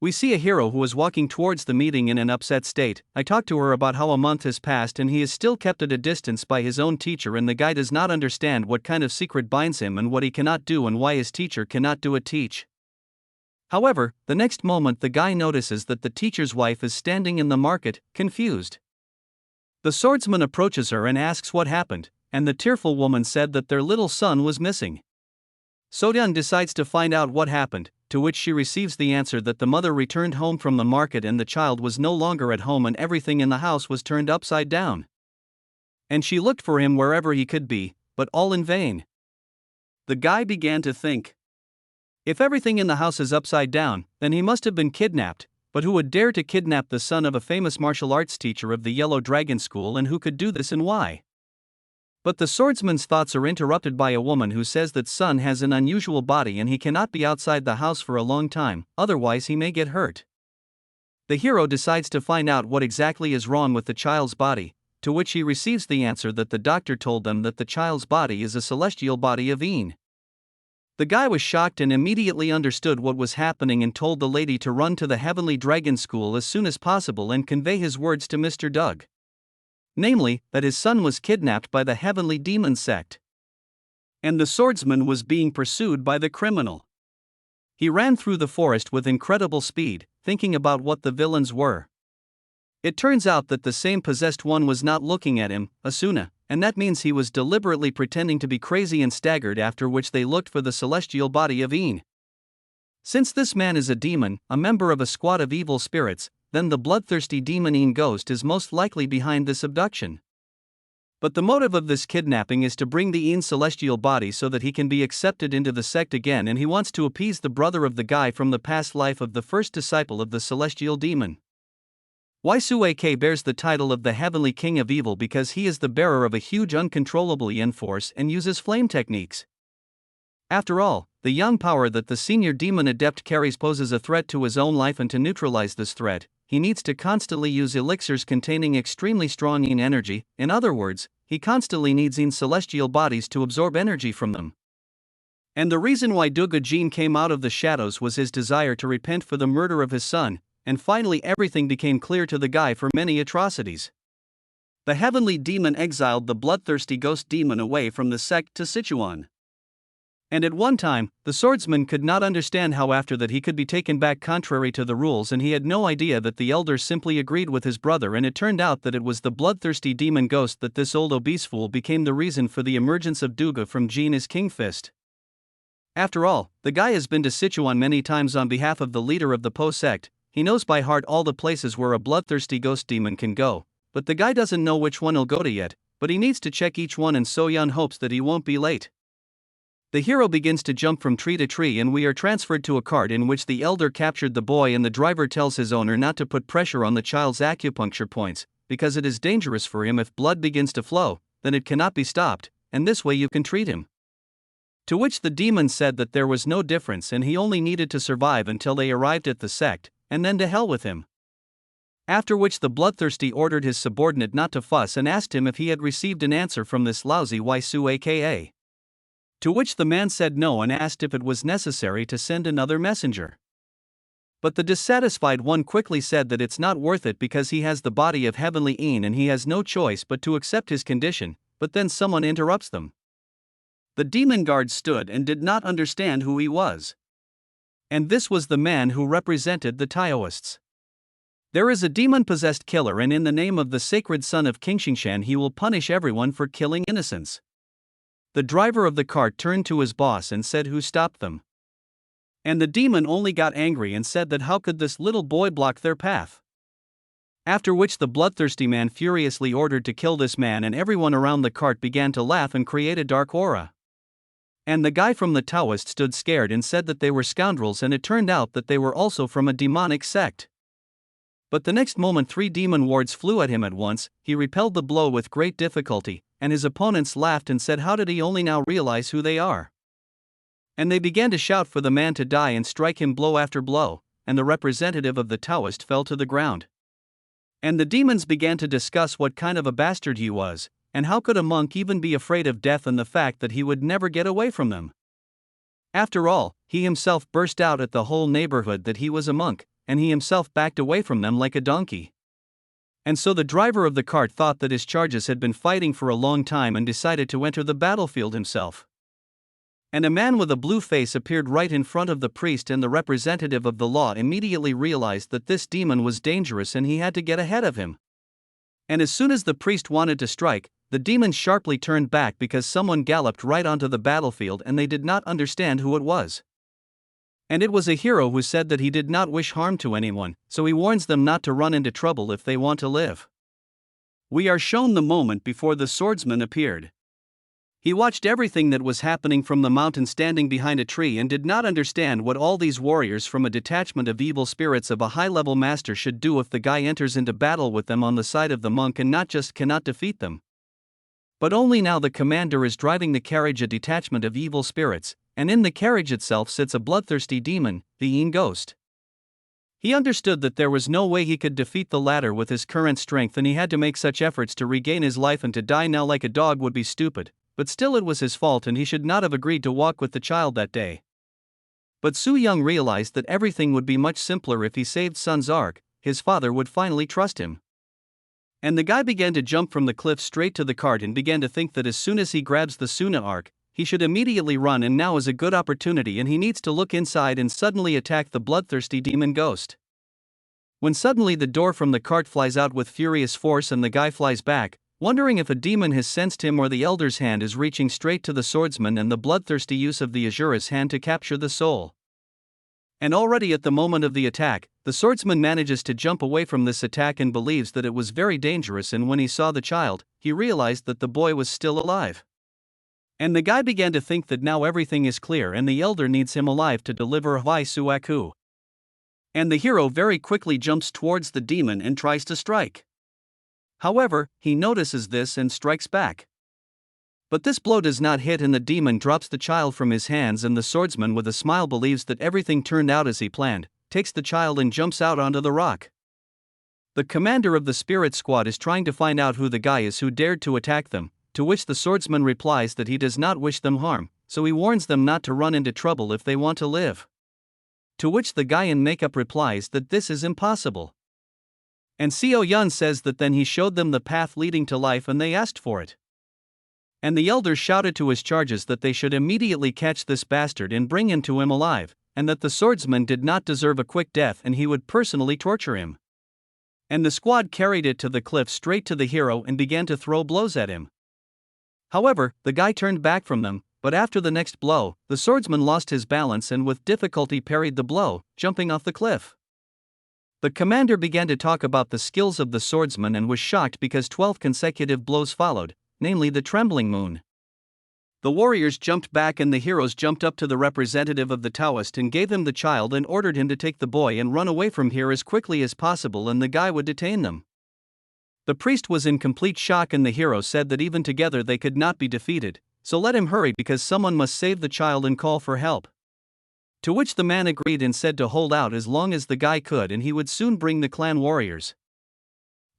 We see a hero who is walking towards the meeting in an upset state. I talked to her about how a month has passed and he is still kept at a distance by his own teacher, and the guy does not understand what kind of secret binds him and what he cannot do and why his teacher cannot do it teach. However, the next moment the guy notices that the teacher's wife is standing in the market, confused. The swordsman approaches her and asks what happened, and the tearful woman said that their little son was missing. Sodyun decides to find out what happened, to which she receives the answer that the mother returned home from the market and the child was no longer at home and everything in the house was turned upside down. And she looked for him wherever he could be, but all in vain. The guy began to think, if everything in the house is upside down, then he must have been kidnapped, but who would dare to kidnap the son of a famous martial arts teacher of the Yellow Dragon School, and who could do this and why? But the swordsman's thoughts are interrupted by a woman who says that son has an unusual body and he cannot be outside the house for a long time, otherwise he may get hurt. The hero decides to find out what exactly is wrong with the child's body, to which he receives the answer that the doctor told them that the child's body is a celestial body of Een. The guy was shocked and immediately understood what was happening and told the lady to run to the Heavenly Dragon School as soon as possible and convey his words to Mr. Doug. Namely, that his son was kidnapped by the Heavenly Demon sect. And the swordsman was being pursued by the criminal. He ran through the forest with incredible speed, thinking about what the villains were. It turns out that the same possessed one was not looking at him, Asuna, and that means he was deliberately pretending to be crazy and staggered, after which they looked for the celestial body of Een. Since this man is a demon, a member of a squad of evil spirits, then the bloodthirsty demon Een ghost is most likely behind this abduction. But the motive of this kidnapping is to bring the Een celestial body so that he can be accepted into the sect again, and he wants to appease the brother of the guy from the past life of the first disciple of the celestial demon. Ysuak bears the title of the Heavenly King of Evil because he is the bearer of a huge uncontrollable yin force and uses flame techniques. After all, the yang power that the senior demon adept carries poses a threat to his own life, and to neutralize this threat, he needs to constantly use elixirs containing extremely strong Een energy. In other words, he constantly needs Een celestial bodies to absorb energy from them. And the reason why Duga Jin came out of the shadows was his desire to repent for the murder of his son, and finally everything became clear to the guy for many atrocities. The heavenly demon exiled the bloodthirsty ghost demon away from the sect to Sichuan. And at one time, the swordsman could not understand how after that he could be taken back contrary to the rules, and he had no idea that the elder simply agreed with his brother, and it turned out that it was the bloodthirsty demon ghost that this old obese fool became the reason for the emergence of Duga from Jin as King Fist. After all, the guy has been to Sichuan many times on behalf of the leader of the Po sect. He knows by heart all the places where a bloodthirsty ghost demon can go, but the guy doesn't know which one he'll go to yet, but he needs to check each one, and Soyeon hopes that he won't be late. The hero begins to jump from tree to tree, and we are transferred to a cart in which the elder captured the boy, and the driver tells his owner not to put pressure on the child's acupuncture points, because it is dangerous for him. If blood begins to flow, then it cannot be stopped, and this way you can treat him. To which the demon said that there was no difference and he only needed to survive until they arrived at the sect, and then to hell with him. After which the bloodthirsty ordered his subordinate not to fuss and asked him if he had received an answer from this lousy Ysuaka. To which the man said no and asked if it was necessary to send another messenger. But the dissatisfied one quickly said that it's not worth it because he has the body of heavenly Een and he has no choice but to accept his condition, but then someone interrupts them. The demon guard stood and did not understand who he was. And this was the man who represented the Taoists. There is a demon-possessed killer, and in the name of the sacred son of King Xingshan he will punish everyone for killing innocents. The driver of the cart turned to his boss and said who stopped them. And the demon only got angry and said that how could this little boy block their path? After which the bloodthirsty man furiously ordered to kill this man, and everyone around the cart began to laugh and create a dark aura. And the guy from the Taoist stood scared and said that they were scoundrels, and it turned out that they were also from a demonic sect. But the next moment 3 demon wards flew at him at once. He repelled the blow with great difficulty, and his opponents laughed and said how did he only now realize who they are? And they began to shout for the man to die and strike him blow after blow, and the representative of the Taoist fell to the ground. And the demons began to discuss what kind of a bastard he was, and how could a monk even be afraid of death and the fact that he would never get away from them. After all, he himself burst out at the whole neighborhood that he was a monk, and he himself backed away from them like a donkey. And so the driver of the cart thought that his charges had been fighting for a long time and decided to enter the battlefield himself. And a man with a blue face appeared right in front of the priest, and the representative of the law immediately realized that this demon was dangerous and he had to get ahead of him. And as soon as the priest wanted to strike, the demon sharply turned back because someone galloped right onto the battlefield and they did not understand who it was. And it was a hero who said that he did not wish harm to anyone, so he warns them not to run into trouble if they want to live. We are shown the moment before the swordsman appeared. He watched everything that was happening from the mountain standing behind a tree and did not understand what all these warriors from a detachment of evil spirits of a high-level master should do if the guy enters into battle with them on the side of the monk and not just cannot defeat them. But only now the commander is driving the carriage, a detachment of evil spirits, and in the carriage itself sits a bloodthirsty demon, the Yin Ghost. He understood that there was no way he could defeat the latter with his current strength, and he had to make such efforts to regain his life, and to die now like a dog would be stupid, but still it was his fault and he should not have agreed to walk with the child that day. But Su Yung realized that everything would be much simpler if he saved Sun's ark. His father would finally trust him. And the guy began to jump from the cliff straight to the cart and began to think that as soon as he grabs the Suna ark, he should immediately run, and now is a good opportunity and he needs to look inside and suddenly attack the bloodthirsty demon ghost. When suddenly the door from the cart flies out with furious force and the guy flies back, wondering if a demon has sensed him or the elder's hand is reaching straight to the swordsman and the bloodthirsty use of the Azura's hand to capture the soul. And already at the moment of the attack, the swordsman manages to jump away from this attack and believes that it was very dangerous, and when he saw the child, he realized that the boy was still alive. And the guy began to think that now everything is clear and the elder needs him alive to deliver Huai Suaku. And the hero very quickly jumps towards the demon and tries to strike. However, he notices this and strikes back. But this blow does not hit and the demon drops the child from his hands, and the swordsman with a smile believes that everything turned out as he planned, takes the child and jumps out onto the rock. The commander of the spirit squad is trying to find out who the guy is who dared to attack them, to which the swordsman replies that he does not wish them harm, so he warns them not to run into trouble if they want to live. To which the guy in makeup replies that this is impossible. And Seo Yun says that then he showed them the path leading to life and they asked for it. And the elders shouted to his charges that they should immediately catch this bastard and bring him to him alive, and that the swordsman did not deserve a quick death and he would personally torture him. And the squad carried it to the cliff straight to the hero and began to throw blows at him. However, the guy turned back from them, but after the next blow, the swordsman lost his balance and with difficulty parried the blow, jumping off the cliff. The commander began to talk about the skills of the swordsman and was shocked because 12 consecutive blows followed, namely the trembling moon. The warriors jumped back and the heroes jumped up to the representative of the Taoist and gave him the child and ordered him to take the boy and run away from here as quickly as possible, and the guy would detain them. The priest was in complete shock and the hero said that even together they could not be defeated, so let him hurry because someone must save the child and call for help. To which the man agreed and said to hold out as long as the guy could and he would soon bring the clan warriors.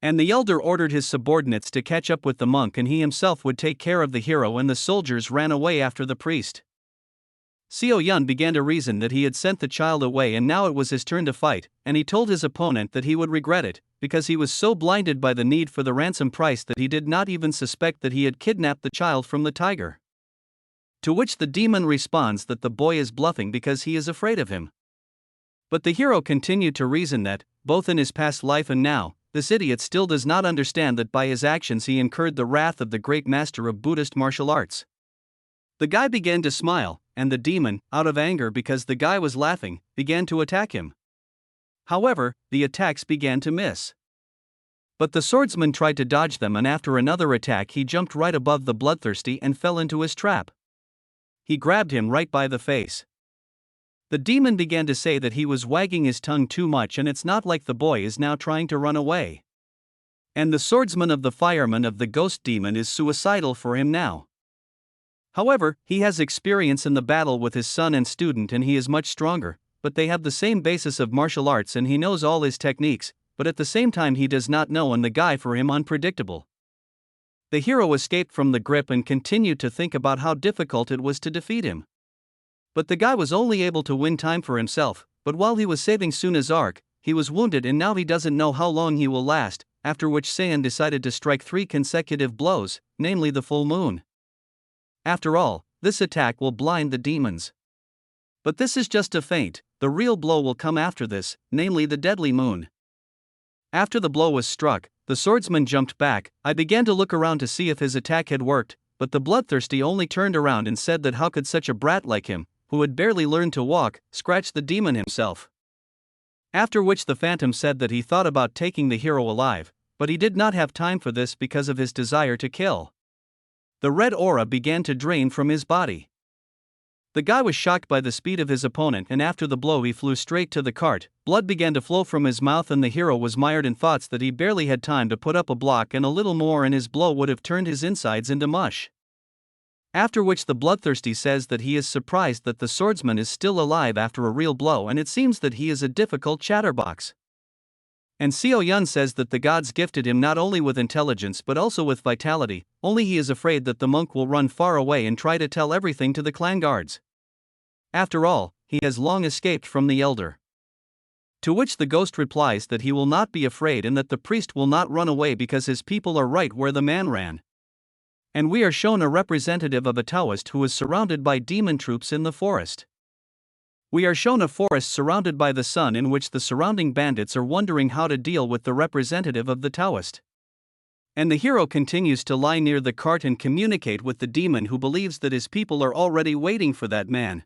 And the elder ordered his subordinates to catch up with the monk and he himself would take care of the hero, and the soldiers ran away after the priest. Seo Yun began to reason that he had sent the child away and now it was his turn to fight, and he told his opponent that he would regret it, because he was so blinded by the need for the ransom price that he did not even suspect that he had kidnapped the child from the tiger. To which the demon responds that the boy is bluffing because he is afraid of him. But the hero continued to reason that, both in his past life and now, this idiot still does not understand that by his actions he incurred the wrath of the great master of Buddhist martial arts. The guy began to smile, and the demon, out of anger because the guy was laughing, began to attack him. However, the attacks began to miss. But the swordsman tried to dodge them, and after another attack he jumped right above the bloodthirsty and fell into his trap. He grabbed him right by the face. The demon began to say that he was wagging his tongue too much and it's not like the boy is now trying to run away. And the swordsman of the fireman of the ghost demon is suicidal for him now. However, he has experience in the battle with his son and student and he is much stronger, but they have the same basis of martial arts and he knows all his techniques, but at the same time he does not know and the guy for him unpredictable. The hero escaped from the grip and continued to think about how difficult it was to defeat him. But the guy was only able to win time for himself, but while he was saving Suna's arc, he was wounded and now he doesn't know how long he will last, after which Saiyan decided to strike 3 consecutive blows, namely the full moon. After all, this attack will blind the demons. But this is just a feint, the real blow will come after this, namely the deadly moon. After the blow was struck, the swordsman jumped back. I began to look around to see if his attack had worked, but the bloodthirsty only turned around and said that how could such a brat like him, who had barely learned to walk, scratch the demon himself. After which the phantom said that he thought about taking the hero alive, but he did not have time for this because of his desire to kill. The red aura began to drain from his body. The guy was shocked by the speed of his opponent and after the blow he flew straight to the cart, blood began to flow from his mouth and the hero was mired in thoughts that he barely had time to put up a block and a little more and his blow would have turned his insides into mush. After which the bloodthirsty says that he is surprised that the swordsman is still alive after a real blow and it seems that he is a difficult chatterbox. And Seo Yun says that the gods gifted him not only with intelligence but also with vitality, only he is afraid that the monk will run far away and try to tell everything to the clan guards. After all, he has long escaped from the elder. To which the ghost replies that he will not be afraid and that the priest will not run away because his people are right where the man ran. And we are shown a representative of a Taoist who is surrounded by demon troops in the forest. We are shown a forest surrounded by the sun in which the surrounding bandits are wondering how to deal with the representative of the Taoist. And the hero continues to lie near the cart and communicate with the demon who believes that his people are already waiting for that man.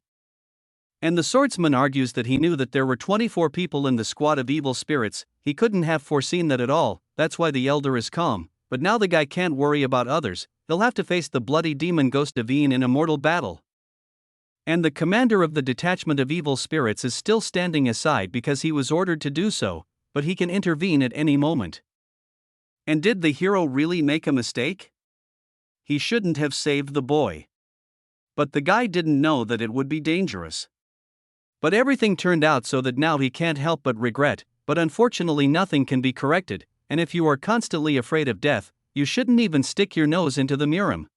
And the swordsman argues that he knew that there were 24 people in the squad of evil spirits, he couldn't have foreseen that at all, that's why the elder is calm, but now the guy can't worry about others, he'll have to face the bloody demon ghost Devine in a mortal battle. And the commander of the detachment of evil spirits is still standing aside because he was ordered to do so, but he can intervene at any moment. And did the hero really make a mistake? He shouldn't have saved the boy. But the guy didn't know that it would be dangerous. But everything turned out so that now he can't help but regret, but unfortunately nothing can be corrected, and if you are constantly afraid of death, you shouldn't even stick your nose into the murim.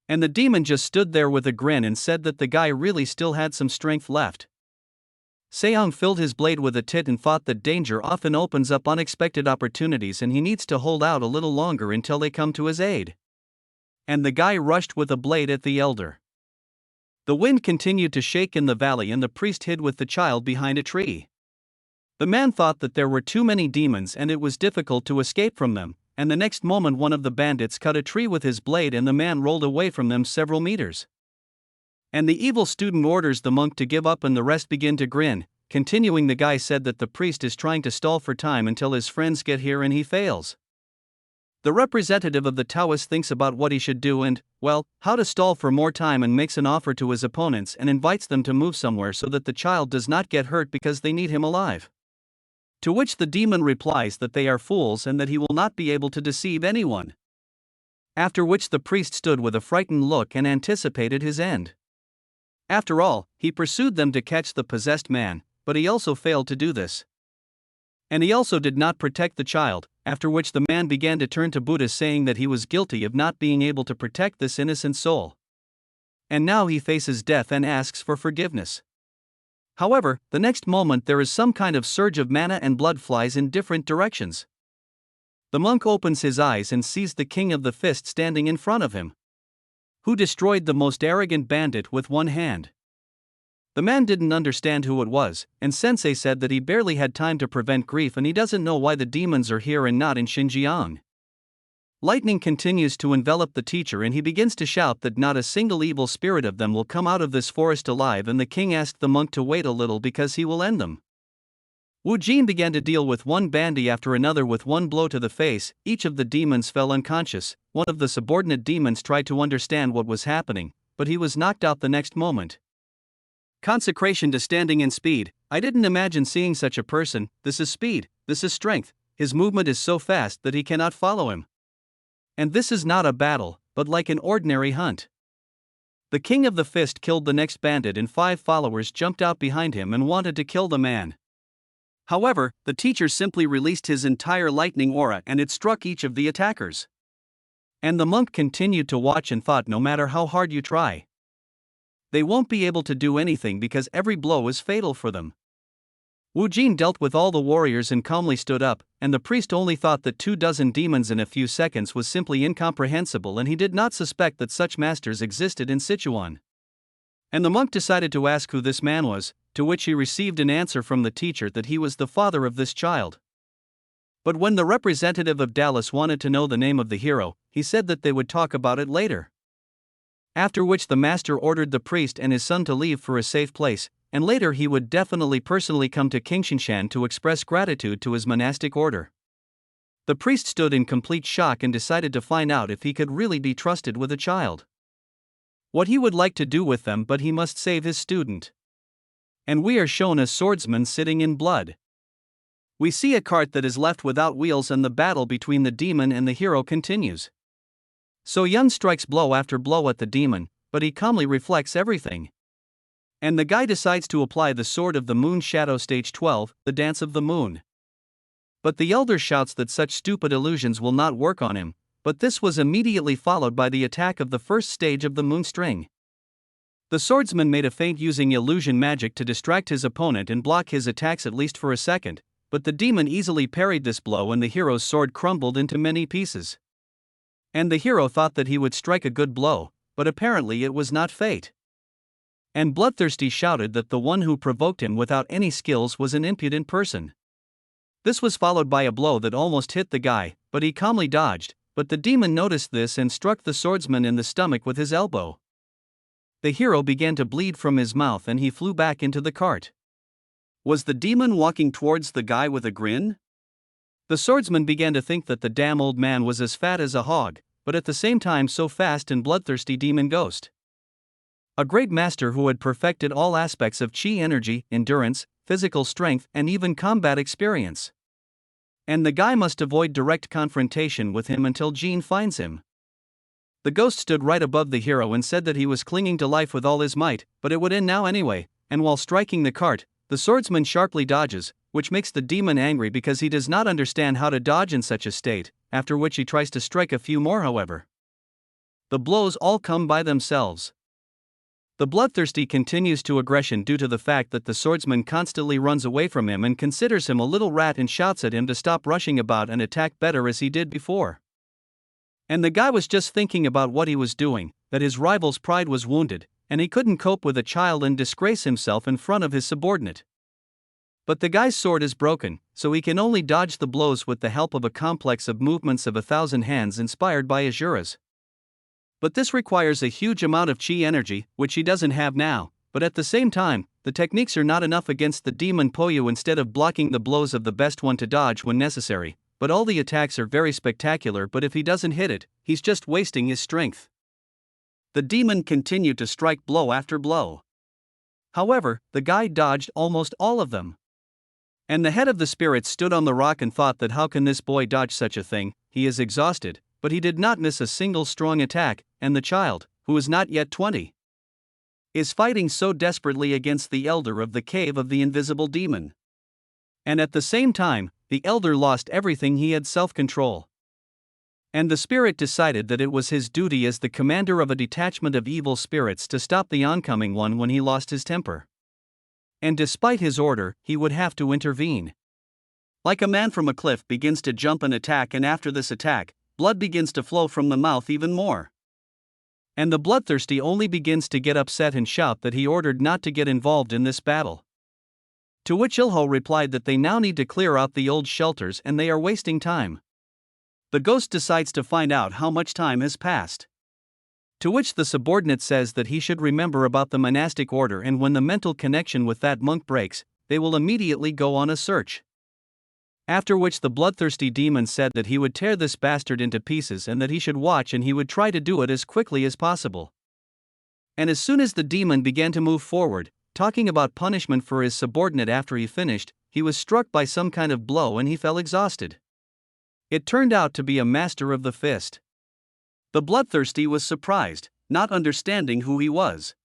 And the demon just stood there with a grin and said that the guy really still had some strength left. Seong filled his blade with a tit and thought that danger often opens up unexpected opportunities and he needs to hold out a little longer until they come to his aid. And the guy rushed with a blade at the elder. The wind continued to shake in the valley and the priest hid with the child behind a tree. The man thought that there were too many demons and it was difficult to escape from them, and the next moment one of the bandits cut a tree with his blade and the man rolled away from them several meters. And the evil student orders the monk to give up and the rest begin to grin. Continuing, the guy said that the priest is trying to stall for time until his friends get here and he fails. The representative of the Taoist thinks about what he should do and, well, how to stall for more time and makes an offer to his opponents and invites them to move somewhere so that the child does not get hurt because they need him alive. To which the demon replies that they are fools and that he will not be able to deceive anyone. After which the priest stood with a frightened look and anticipated his end. After all, he pursued them to catch the possessed man, but he also failed to do this. And he also did not protect the child, after which the man began to turn to Buddha saying that he was guilty of not being able to protect this innocent soul. And now he faces death and asks for forgiveness. However, the next moment there is some kind of surge of mana and blood flies in different directions. The monk opens his eyes and sees the king of the fist standing in front of him. Who destroyed the most arrogant bandit with one hand? The man didn't understand who it was, and Sensei said that he barely had time to prevent grief and he doesn't know why the demons are here and not in Xinjiang. Lightning continues to envelop the teacher and he begins to shout that not a single evil spirit of them will come out of this forest alive, and the king asked the monk to wait a little because he will end them. Wu Jin began to deal with one bandy after another with one blow to the face. Each of the demons fell unconscious. One of the subordinate demons tried to understand what was happening, but he was knocked out the next moment. Consecration to standing and speed. I didn't imagine seeing such a person. This is speed, this is strength. His movement is so fast that he cannot follow him. And this is not a battle, but like an ordinary hunt. The king of the fist killed the next bandit and 5 followers jumped out behind him and wanted to kill the man. However, the teacher simply released his entire lightning aura and it struck each of the attackers. And the monk continued to watch and thought, no matter how hard you try, they won't be able to do anything because every blow is fatal for them. Wu Jin dealt with all the warriors and calmly stood up, and the priest only thought that 24 demons in a few seconds was simply incomprehensible, and he did not suspect that such masters existed in Sichuan. And the monk decided to ask who this man was, to which he received an answer from the teacher that he was the father of this child. But when the representative of Dallas wanted to know the name of the hero, he said that they would talk about it later. After which the master ordered the priest and his son to leave for a safe place, and later he would definitely personally come to Qingshan to express gratitude to his monastic order. The priest stood in complete shock and decided to find out if he could really be trusted with a child. What he would like to do with them, but he must save his student. And we are shown a swordsman sitting in blood. We see a cart that is left without wheels and the battle between the demon and the hero continues. So Yun strikes blow after blow at the demon, but he calmly reflects everything. And the guy decides to apply the Sword of the Moon Shadow Stage 12, the Dance of the Moon. But the elder shouts that such stupid illusions will not work on him, but this was immediately followed by the attack of the first stage of the Moon String. The swordsman made a feint using illusion magic to distract his opponent and block his attacks at least for a second, but the demon easily parried this blow and the hero's sword crumbled into many pieces. And the hero thought that he would strike a good blow, but apparently it was not fate. And Bloodthirsty shouted that the one who provoked him without any skills was an impudent person. This was followed by a blow that almost hit the guy, but he calmly dodged, but the demon noticed this and struck the swordsman in the stomach with his elbow. The hero began to bleed from his mouth and he flew back into the cart. Was the demon walking towards the guy with a grin? The swordsman began to think that the damn old man was as fat as a hog, but at the same time so fast and bloodthirsty demon ghost. A great master who had perfected all aspects of chi energy, endurance, physical strength, and even combat experience. And the guy must avoid direct confrontation with him until Jean finds him. The ghost stood right above the hero and said that he was clinging to life with all his might, but it would end now anyway, and while striking the cart, the swordsman sharply dodges, which makes the demon angry because he does not understand how to dodge in such a state, after which he tries to strike a few more however. The blows all come by themselves. The bloodthirsty continues to aggression due to the fact that the swordsman constantly runs away from him and considers him a little rat and shouts at him to stop rushing about and attack better as he did before. And the guy was just thinking about what he was doing, that his rival's pride was wounded, and he couldn't cope with a child and disgrace himself in front of his subordinate. But the guy's sword is broken, so he can only dodge the blows with the help of a complex of movements of 1,000 hands inspired by Azuras. But this requires a huge amount of chi energy, which he doesn't have now, but at the same time, the techniques are not enough against the demon Poyu. Instead of blocking the blows of the best one to dodge when necessary, but all the attacks are very spectacular, but if he doesn't hit it, he's just wasting his strength. The demon continued to strike blow after blow. However, the guy dodged almost all of them. And the head of the spirits stood on the rock and thought that how can this boy dodge such a thing, he is exhausted, but he did not miss a single strong attack, and the child, who is not yet 20, is fighting so desperately against the elder of the cave of the invisible demon. And at the same time, the elder lost everything he had self-control. And the spirit decided that it was his duty as the commander of a detachment of evil spirits to stop the oncoming one when he lost his temper. And despite his order, he would have to intervene. Like a man from a cliff begins to jump and attack, and after this attack, blood begins to flow from the mouth even more. And the bloodthirsty only begins to get upset and shout that he ordered not to get involved in this battle. To which Ilho replied that they now need to clear out the old shelters and they are wasting time. The ghost decides to find out how much time has passed. To which the subordinate says that he should remember about the monastic order, and when the mental connection with that monk breaks, they will immediately go on a search. After which the bloodthirsty demon said that he would tear this bastard into pieces and that he should watch, and he would try to do it as quickly as possible. And as soon as the demon began to move forward, talking about punishment for his subordinate after he finished, he was struck by some kind of blow and he fell exhausted. It turned out to be a master of the fist. The bloodthirsty was surprised, not understanding who he was.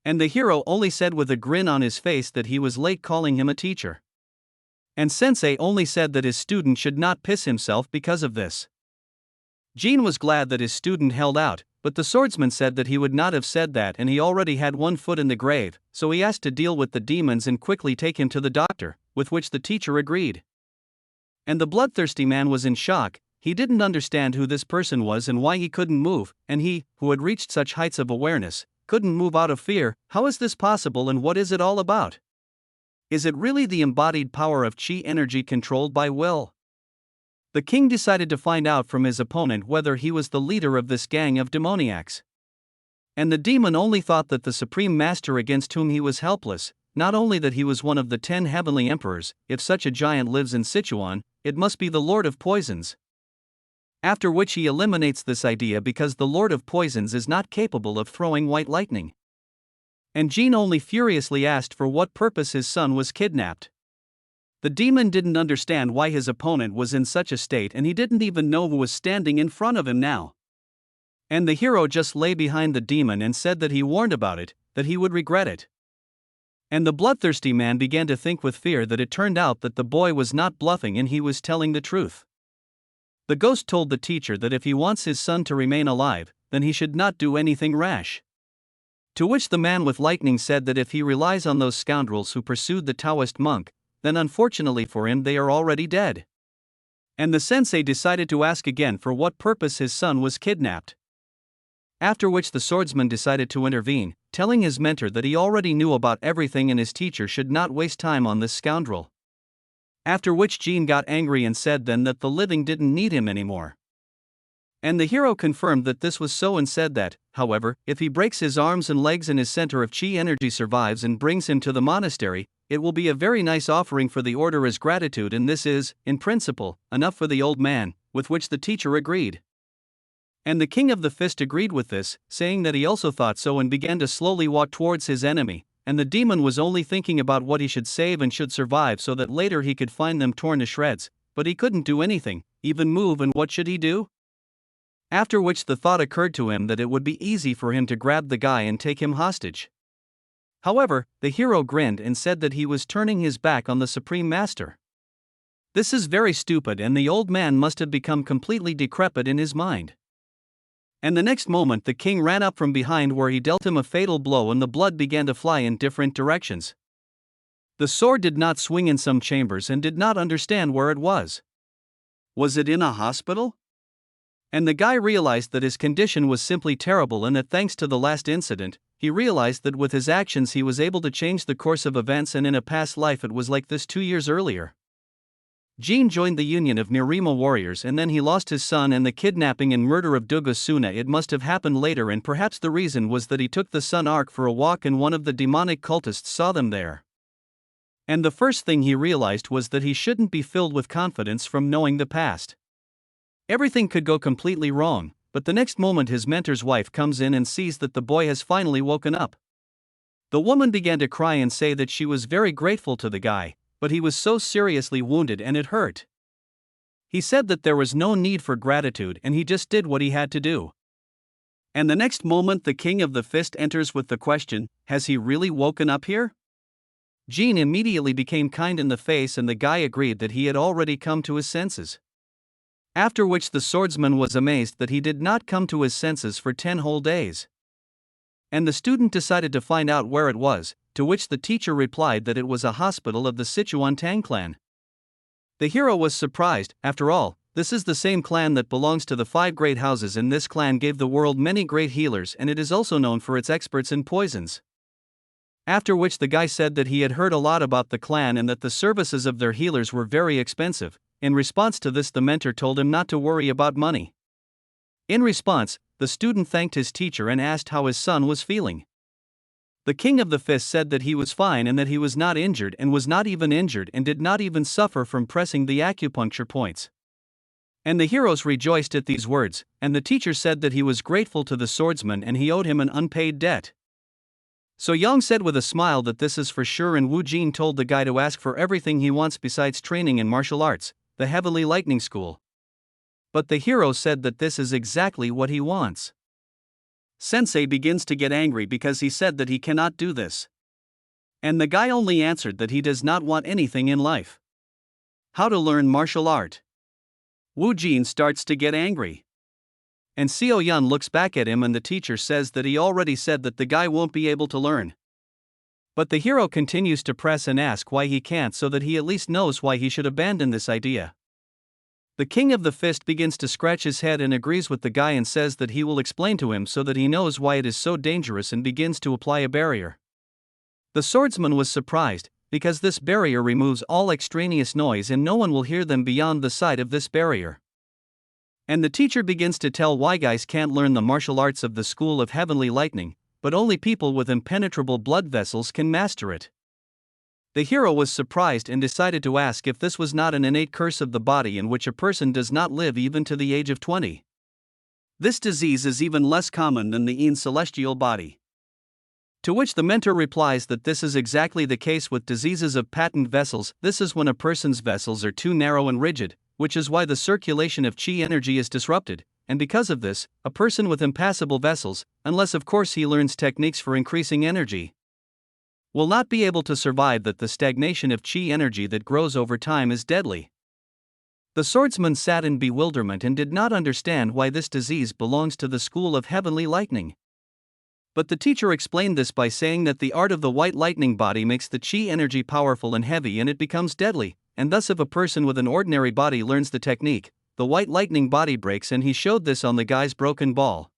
And the hero only said with a grin on his face that he was late calling him a teacher. And Sensei only said that his student should not piss himself because of this. Jin was glad that his student held out, but the swordsman said that he would not have said that, and he already had one foot in the grave, so he asked to deal with the demons and quickly take him to the doctor, with which the teacher agreed. And the bloodthirsty man was in shock. He didn't understand who this person was and why he couldn't move, and he, who had reached such heights of awareness, couldn't move out of fear. How is this possible, and what is it all about? Is it really the embodied power of chi energy controlled by will? The king decided to find out from his opponent whether he was the leader of this gang of demoniacs. And the demon only thought that the supreme master against whom he was helpless, not only that he was one of the 10 heavenly emperors, if such a giant lives in Sichuan, it must be the Lord of Poisons. After which he eliminates this idea because the Lord of Poisons is not capable of throwing white lightning. And Jin only furiously asked for what purpose his son was kidnapped. The demon didn't understand why his opponent was in such a state, and he didn't even know who was standing in front of him now. And the hero just lay behind the demon and said that he warned about it, that he would regret it. And the bloodthirsty man began to think with fear that it turned out that the boy was not bluffing and he was telling the truth. The ghost told the teacher that if he wants his son to remain alive, then he should not do anything rash. To which the man with lightning said that if he relies on those scoundrels who pursued the Taoist monk, then unfortunately for him they are already dead. And the sensei decided to ask again for what purpose his son was kidnapped. After which the swordsman decided to intervene, telling his mentor that he already knew about everything and his teacher should not waste time on this scoundrel. After which Jin got angry and said then that the living didn't need him anymore. And the hero confirmed that this was so and said that, however, if he breaks his arms and legs and his center of chi energy survives and brings him to the monastery, it will be a very nice offering for the order as gratitude, and this is, in principle, enough for the old man, with which the teacher agreed. And the king of the fist agreed with this, saying that he also thought so, and began to slowly walk towards his enemy, and the demon was only thinking about what he should save and should survive so that later he could find them torn to shreds, but he couldn't do anything, even move, and what should he do? After which the thought occurred to him that it would be easy for him to grab the guy and take him hostage. However, the hero grinned and said that he was turning his back on the Supreme Master. This is very stupid, and the old man must have become completely decrepit in his mind. And the next moment the king ran up from behind where he dealt him a fatal blow, and the blood began to fly in different directions. The sword did not swing in some chambers and did not understand where it was. Was it in a hospital? And the guy realized that his condition was simply terrible, and that thanks to the last incident, he realized that with his actions he was able to change the course of events, and in a past life it was like this 2 years earlier. Jin joined the union of Nerima warriors, and then he lost his son, and the kidnapping and murder of Duga Suna, it must have happened later, and perhaps the reason was that he took the Sun Arc for a walk and one of the demonic cultists saw them there. And the first thing he realized was that he shouldn't be filled with confidence from knowing the past. Everything could go completely wrong, but the next moment his mentor's wife comes in and sees that the boy has finally woken up. The woman began to cry and say that she was very grateful to the guy, but he was so seriously wounded and it hurt. He said that there was no need for gratitude and he just did what he had to do. And the next moment the king of the fist enters with the question, has he really woken up here? Jin immediately became kind in the face, and the guy agreed that he had already come to his senses. After which the swordsman was amazed that he did not come to his senses for 10 whole days. And the student decided to find out where it was, to which the teacher replied that it was a hospital of the Sichuan Tang clan. The hero was surprised. After all, This is the same clan that belongs to the 5 great houses, and this clan gave the world many great healers, and it is also known for its experts in poisons. After which the guy said that he had heard a lot about the clan and that the services of their healers were very expensive. In response to this, the mentor told him not to worry about money. In response, the student thanked his teacher and asked how his son was feeling. The king of the fist said that he was fine and that he was not injured and was not even injured and did not even suffer from pressing the acupuncture points. And the heroes rejoiced at these words, and the teacher said that he was grateful to the swordsman and he owed him an unpaid debt. So Yang said with a smile that this is for sure, and Wu Jin told the guy to ask for everything he wants besides training in martial arts, the Heavenly Lightning School. But the hero said that this is exactly what he wants. Sensei begins to get angry because he said that he cannot do this. And the guy only answered that he does not want anything in life. How to learn martial art? Wu Jin starts to get angry. And Seo Yun looks back at him and the teacher says that he already said that the guy won't be able to learn. But the hero continues to press and ask why he can't, so that he at least knows why he should abandon this idea. The king of the fist begins to scratch his head and agrees with the guy and says that he will explain to him so that he knows why it is so dangerous, and begins to apply a barrier. The swordsman was surprised, because this barrier removes all extraneous noise and no one will hear them beyond the sight of this barrier. And the teacher begins to tell why guys can't learn the martial arts of the School of Heavenly Lightning, but only people with impenetrable blood vessels can master it. The hero was surprised and decided to ask if this was not an innate curse of the body in which a person does not live even to the age of 20. This disease is even less common than the celestial body. To which the mentor replies that this is exactly the case with diseases of patent vessels. This is when a person's vessels are too narrow and rigid, which is why the circulation of chi energy is disrupted, and because of this, a person with impassable vessels, unless of course he learns techniques for increasing energy, will not be able to survive. That the stagnation of chi energy that grows over time is deadly. The swordsman sat in bewilderment and did not understand why this disease belongs to the School of Heavenly Lightning. But the teacher explained this by saying that the art of the white lightning body makes the chi energy powerful and heavy and it becomes deadly, and thus if a person with an ordinary body learns the technique, the white lightning body breaks, and he showed this on the guy's broken ball.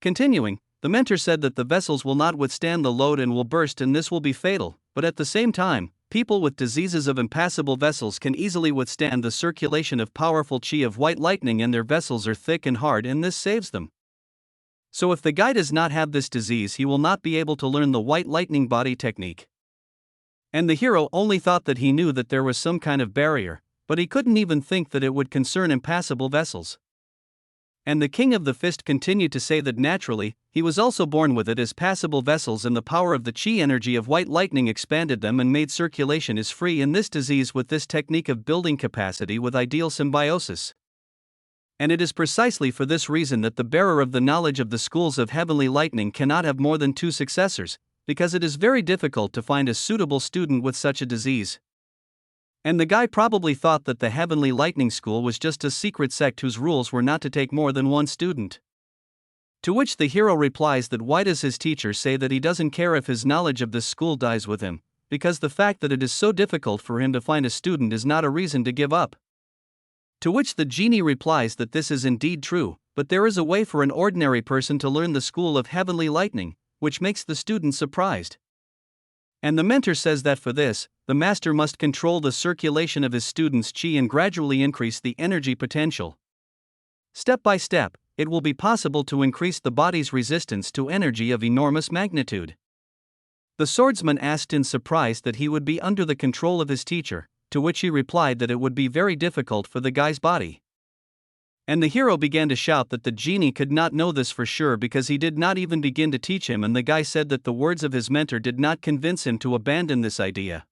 Continuing, the mentor said that the vessels will not withstand the load and will burst, and this will be fatal, but at the same time, people with diseases of impassable vessels can easily withstand the circulation of powerful chi of white lightning, and their vessels are thick and hard, and this saves them. So if the guy does not have this disease, he will not be able to learn the white lightning body technique. And the hero only thought that he knew that there was some kind of barrier, but he couldn't even think that it would concern impassable vessels. And the king of the fist continued to say that naturally, he was also born with it as passable vessels, and the power of the chi energy of white lightning expanded them and made circulation is free in this disease with this technique of building capacity with ideal symbiosis. And it is precisely for this reason that the bearer of the knowledge of the schools of heavenly lightning cannot have more than 2 successors, because it is very difficult to find a suitable student with such a disease. And the guy probably thought that the Heavenly Lightning School was just a secret sect whose rules were not to take more than 1 student. To which the hero replies that why does his teacher say that he doesn't care if his knowledge of this school dies with him, because the fact that it is so difficult for him to find a student is not a reason to give up. To which the genie replies that this is indeed true, but there is a way for an ordinary person to learn the School of Heavenly Lightning, which makes the student surprised. And the mentor says that for this, the master must control the circulation of his students' chi and gradually increase the energy potential. Step by step, it will be possible to increase the body's resistance to energy of enormous magnitude. The swordsman asked in surprise that he would be under the control of his teacher, to which he replied that it would be very difficult for the guy's body. And the hero began to shout that the genie could not know this for sure because he did not even begin to teach him, and the guy said that the words of his mentor did not convince him to abandon this idea.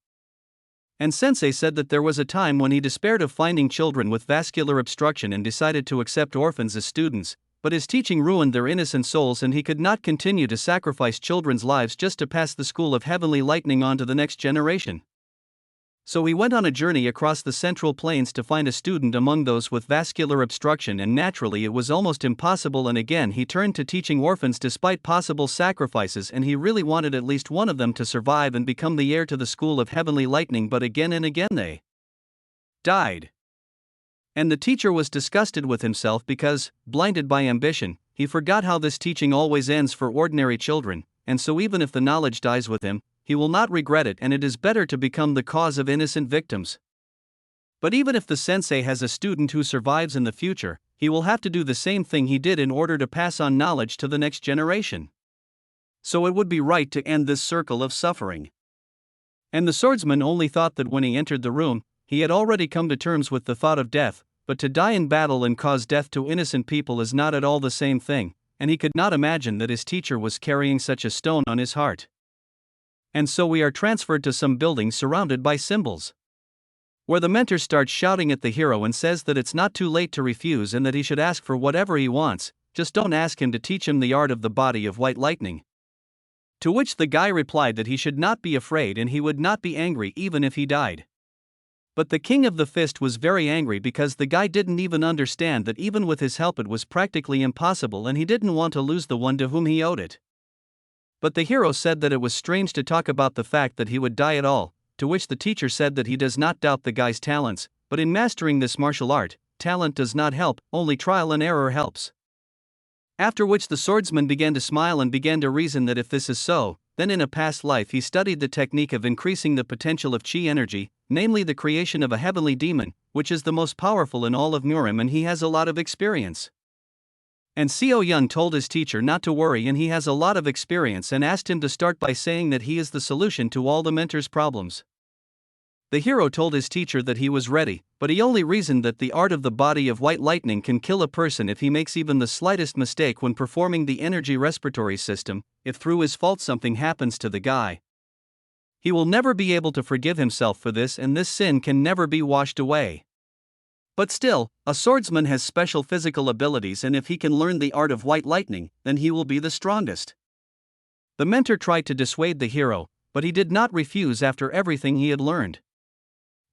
And Sensei said that there was a time when he despaired of finding children with vascular obstruction and decided to accept orphans as students, but his teaching ruined their innocent souls and he could not continue to sacrifice children's lives just to pass the School of Heavenly Lightning on to the next generation. So he went on a journey across the Central Plains to find a student among those with vascular obstruction, and naturally it was almost impossible, and again he turned to teaching orphans despite possible sacrifices, and he really wanted at least one of them to survive and become the heir to the School of Heavenly Lightning, but again and again they died. And the teacher was disgusted with himself because, blinded by ambition, he forgot how this teaching always ends for ordinary children, and so even if the knowledge dies with him, he will not regret it, and it is better to become the cause of innocent victims. But even if the sensei has a student who survives in the future, he will have to do the same thing he did in order to pass on knowledge to the next generation. So it would be right to end this circle of suffering. And the swordsman only thought that when he entered the room, he had already come to terms with the thought of death, but to die in battle and cause death to innocent people is not at all the same thing, and he could not imagine that his teacher was carrying such a stone on his heart. And so we are transferred to some building surrounded by symbols, where the mentor starts shouting at the hero and says that it's not too late to refuse and that he should ask for whatever he wants, just don't ask him to teach him the art of the body of white lightning. To which the guy replied that he should not be afraid and he would not be angry even if he died. But the king of the fist was very angry because the guy didn't even understand that even with his help it was practically impossible, and he didn't want to lose the one to whom he owed it. But the hero said that it was strange to talk about the fact that he would die at all, to which the teacher said that he does not doubt the guy's talents, but in mastering this martial art, talent does not help, only trial and error helps. After which the swordsman began to smile and began to reason that if this is so, then in a past life he studied the technique of increasing the potential of chi energy, namely the creation of a heavenly demon, which is the most powerful in all of Murim, and he has a lot of experience. And Seo Yun told his teacher not to worry, and he has a lot of experience, and asked him to start by saying that he is the solution to all the mentor's problems. The hero told his teacher that he was ready, but he only reasoned that the art of the body of white lightning can kill a person if he makes even the slightest mistake when performing the energy respiratory system. If through his fault something happens to the guy, he will never be able to forgive himself for this, and this sin can never be washed away. But still, a swordsman has special physical abilities, and if he can learn the art of white lightning, then he will be the strongest. The mentor tried to dissuade the hero, but he did not refuse after everything he had learned.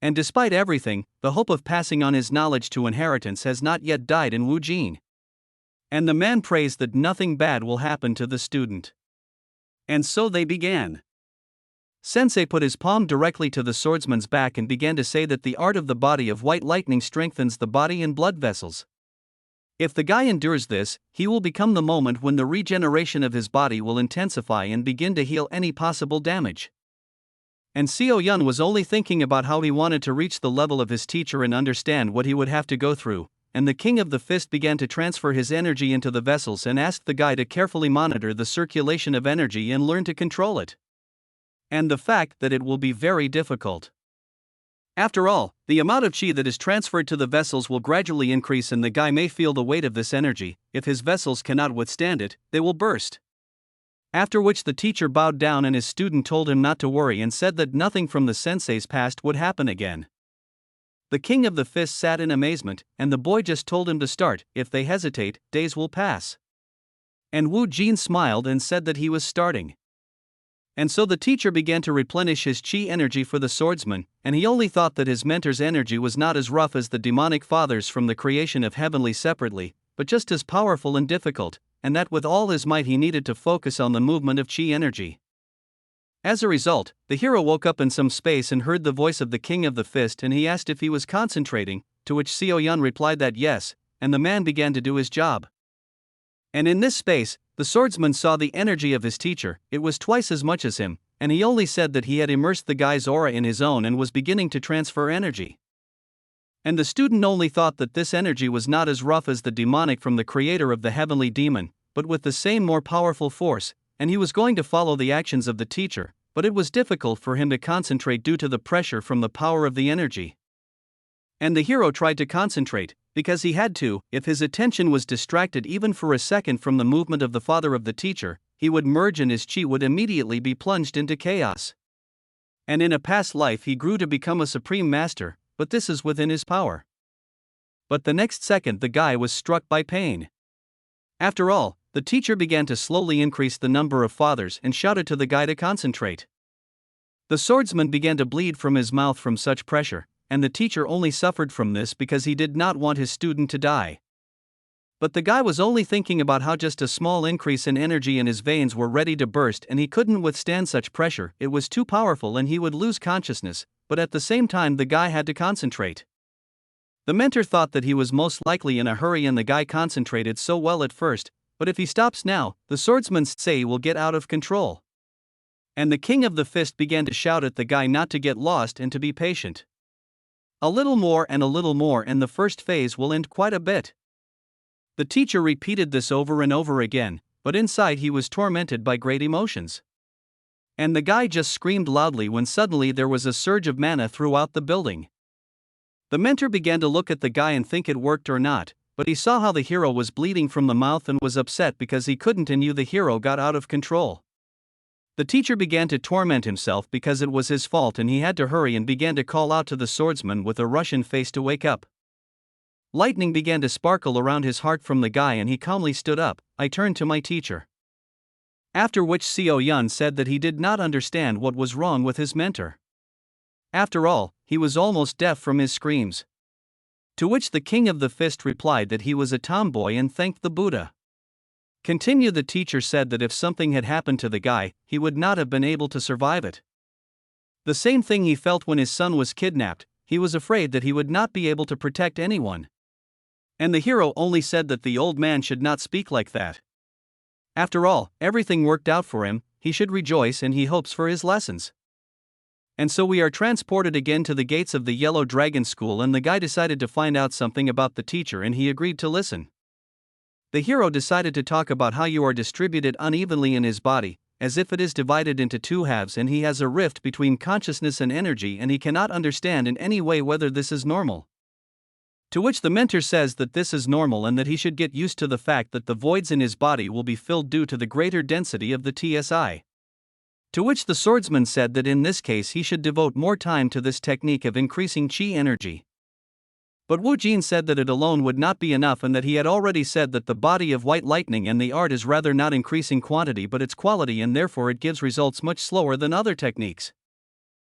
And despite everything, the hope of passing on his knowledge to inheritance has not yet died in Wu Jin. And the man prays that nothing bad will happen to the student. And so they began. Sensei put his palm directly to the swordsman's back and began to say that the art of the body of white lightning strengthens the body and blood vessels. If the guy endures this, he will become the moment when the regeneration of his body will intensify and begin to heal any possible damage. And Seo Yun was only thinking about how he wanted to reach the level of his teacher and understand what he would have to go through, and the king of the fist began to transfer his energy into the vessels and asked the guy to carefully monitor the circulation of energy and learn to control it. And the fact that it will be very difficult. After all, the amount of chi that is transferred to the vessels will gradually increase, and the guy may feel the weight of this energy. If his vessels cannot withstand it, they will burst. After which the teacher bowed down and his student told him not to worry and said that nothing from the sensei's past would happen again. The king of the fist sat in amazement, and the boy just told him to start. If they hesitate, days will pass. And Wu Jin smiled and said that he was starting. And so the teacher began to replenish his chi energy for the swordsman, and he only thought that his mentor's energy was not as rough as the demonic fathers from the creation of heavenly separately, but just as powerful and difficult, and that with all his might he needed to focus on the movement of chi energy. As a result, the hero woke up in some space and heard the voice of the king of the fist, and he asked if he was concentrating, to which Seo Yun replied that yes, and the man began to do his job. And in this space, the swordsman saw the energy of his teacher. It was twice as much as him, and he only said that he had immersed the guy's aura in his own and was beginning to transfer energy. And the student only thought that this energy was not as rough as the demonic from the creator of the heavenly demon, but with the same more powerful force, and he was going to follow the actions of the teacher, but it was difficult for him to concentrate due to the pressure from the power of the energy. And the hero tried to concentrate, because he had to. If his attention was distracted even for a second from the movement of the father of the teacher, he would merge and his chi would immediately be plunged into chaos. And in a past life he grew to become a supreme master, but this is within his power. But the next second the guy was struck by pain. After all, the teacher began to slowly increase the number of fathers and shouted to the guy to concentrate. The swordsman began to bleed from his mouth from such pressure, and the teacher only suffered from this because he did not want his student to die. But the guy was only thinking about how just a small increase in energy in his veins were ready to burst, and he couldn't withstand such pressure. It was too powerful and he would lose consciousness, but at the same time the guy had to concentrate. The mentor thought that he was most likely in a hurry and the guy concentrated so well at first, but if he stops now, the swordsman's say will get out of control. And the king of the fist began to shout at the guy not to get lost and to be patient. A little more and the first phase will end quite a bit. The teacher repeated this over and over again, but inside he was tormented by great emotions. And the guy just screamed loudly when suddenly there was a surge of mana throughout the building. The mentor began to look at the guy and think it worked or not, but he saw how the hero was bleeding from the mouth and was upset because he couldn't and knew the hero got out of control. The teacher began to torment himself because it was his fault and he had to hurry and began to call out to the swordsman with a Russian face to wake up. Lightning began to sparkle around his heart from the guy and he calmly stood up. I turned to my teacher. After which Seo Yun said that he did not understand what was wrong with his mentor. After all, he was almost deaf from his screams. To which the king of the fist replied that he was a tomboy and thanked the Buddha. Continue. The teacher said that if something had happened to the guy, he would not have been able to survive it. The same thing he felt when his son was kidnapped, he was afraid that he would not be able to protect anyone. And the hero only said that the old man should not speak like that. After all, everything worked out for him, he should rejoice and he hopes for his lessons. And so we are transported again to the gates of the Yellow Dragon School and the guy decided to find out something about the teacher and he agreed to listen. The hero decided to talk about how you are distributed unevenly in his body, as if it is divided into two halves and he has a rift between consciousness and energy and he cannot understand in any way whether this is normal. To which the mentor says that this is normal and that he should get used to the fact that the voids in his body will be filled due to the greater density of the TSI. To which the swordsman said that in this case he should devote more time to this technique of increasing chi energy. But Wu Jin said that it alone would not be enough and that he had already said that the body of white lightning and the art is rather not increasing quantity but its quality and therefore it gives results much slower than other techniques.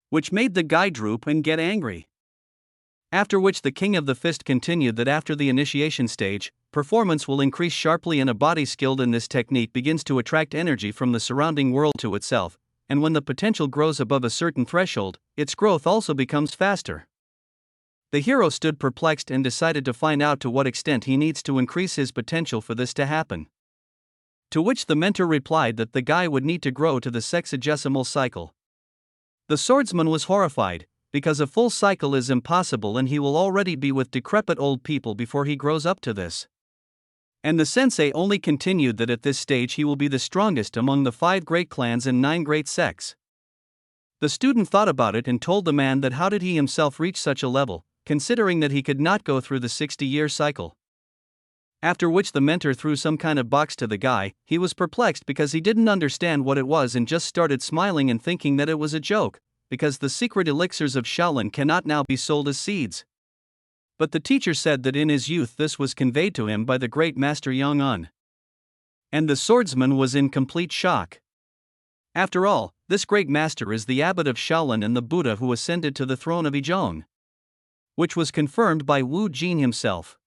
Which made the guy droop and get angry. After which the king of the fist continued that after the initiation stage, performance will increase sharply and a body skilled in this technique begins to attract energy from the surrounding world to itself, and when the potential grows above a certain threshold, its growth also becomes faster. The hero stood perplexed and decided to find out to what extent he needs to increase his potential for this to happen. To which the mentor replied that the guy would need to grow to the sexagesimal cycle. The swordsman was horrified, because a full cycle is impossible and he will already be with decrepit old people before he grows up to this. And the sensei only continued that at this stage he will be the strongest among the 5 great clans and 9 great sects. The student thought about it and told the man that how did he himself reach such a level, considering that he could not go through the 60-year cycle. After which the mentor threw some kind of box to the guy. He was perplexed because he didn't understand what it was and just started smiling and thinking that it was a joke, because the secret elixirs of Shaolin cannot now be sold as seeds. But the teacher said that in his youth this was conveyed to him by the great master Yang Un. And the swordsman was in complete shock. After all, this great master is the abbot of Shaolin and the Buddha who ascended to the throne of Ijong. Which was confirmed by Wu Jin himself.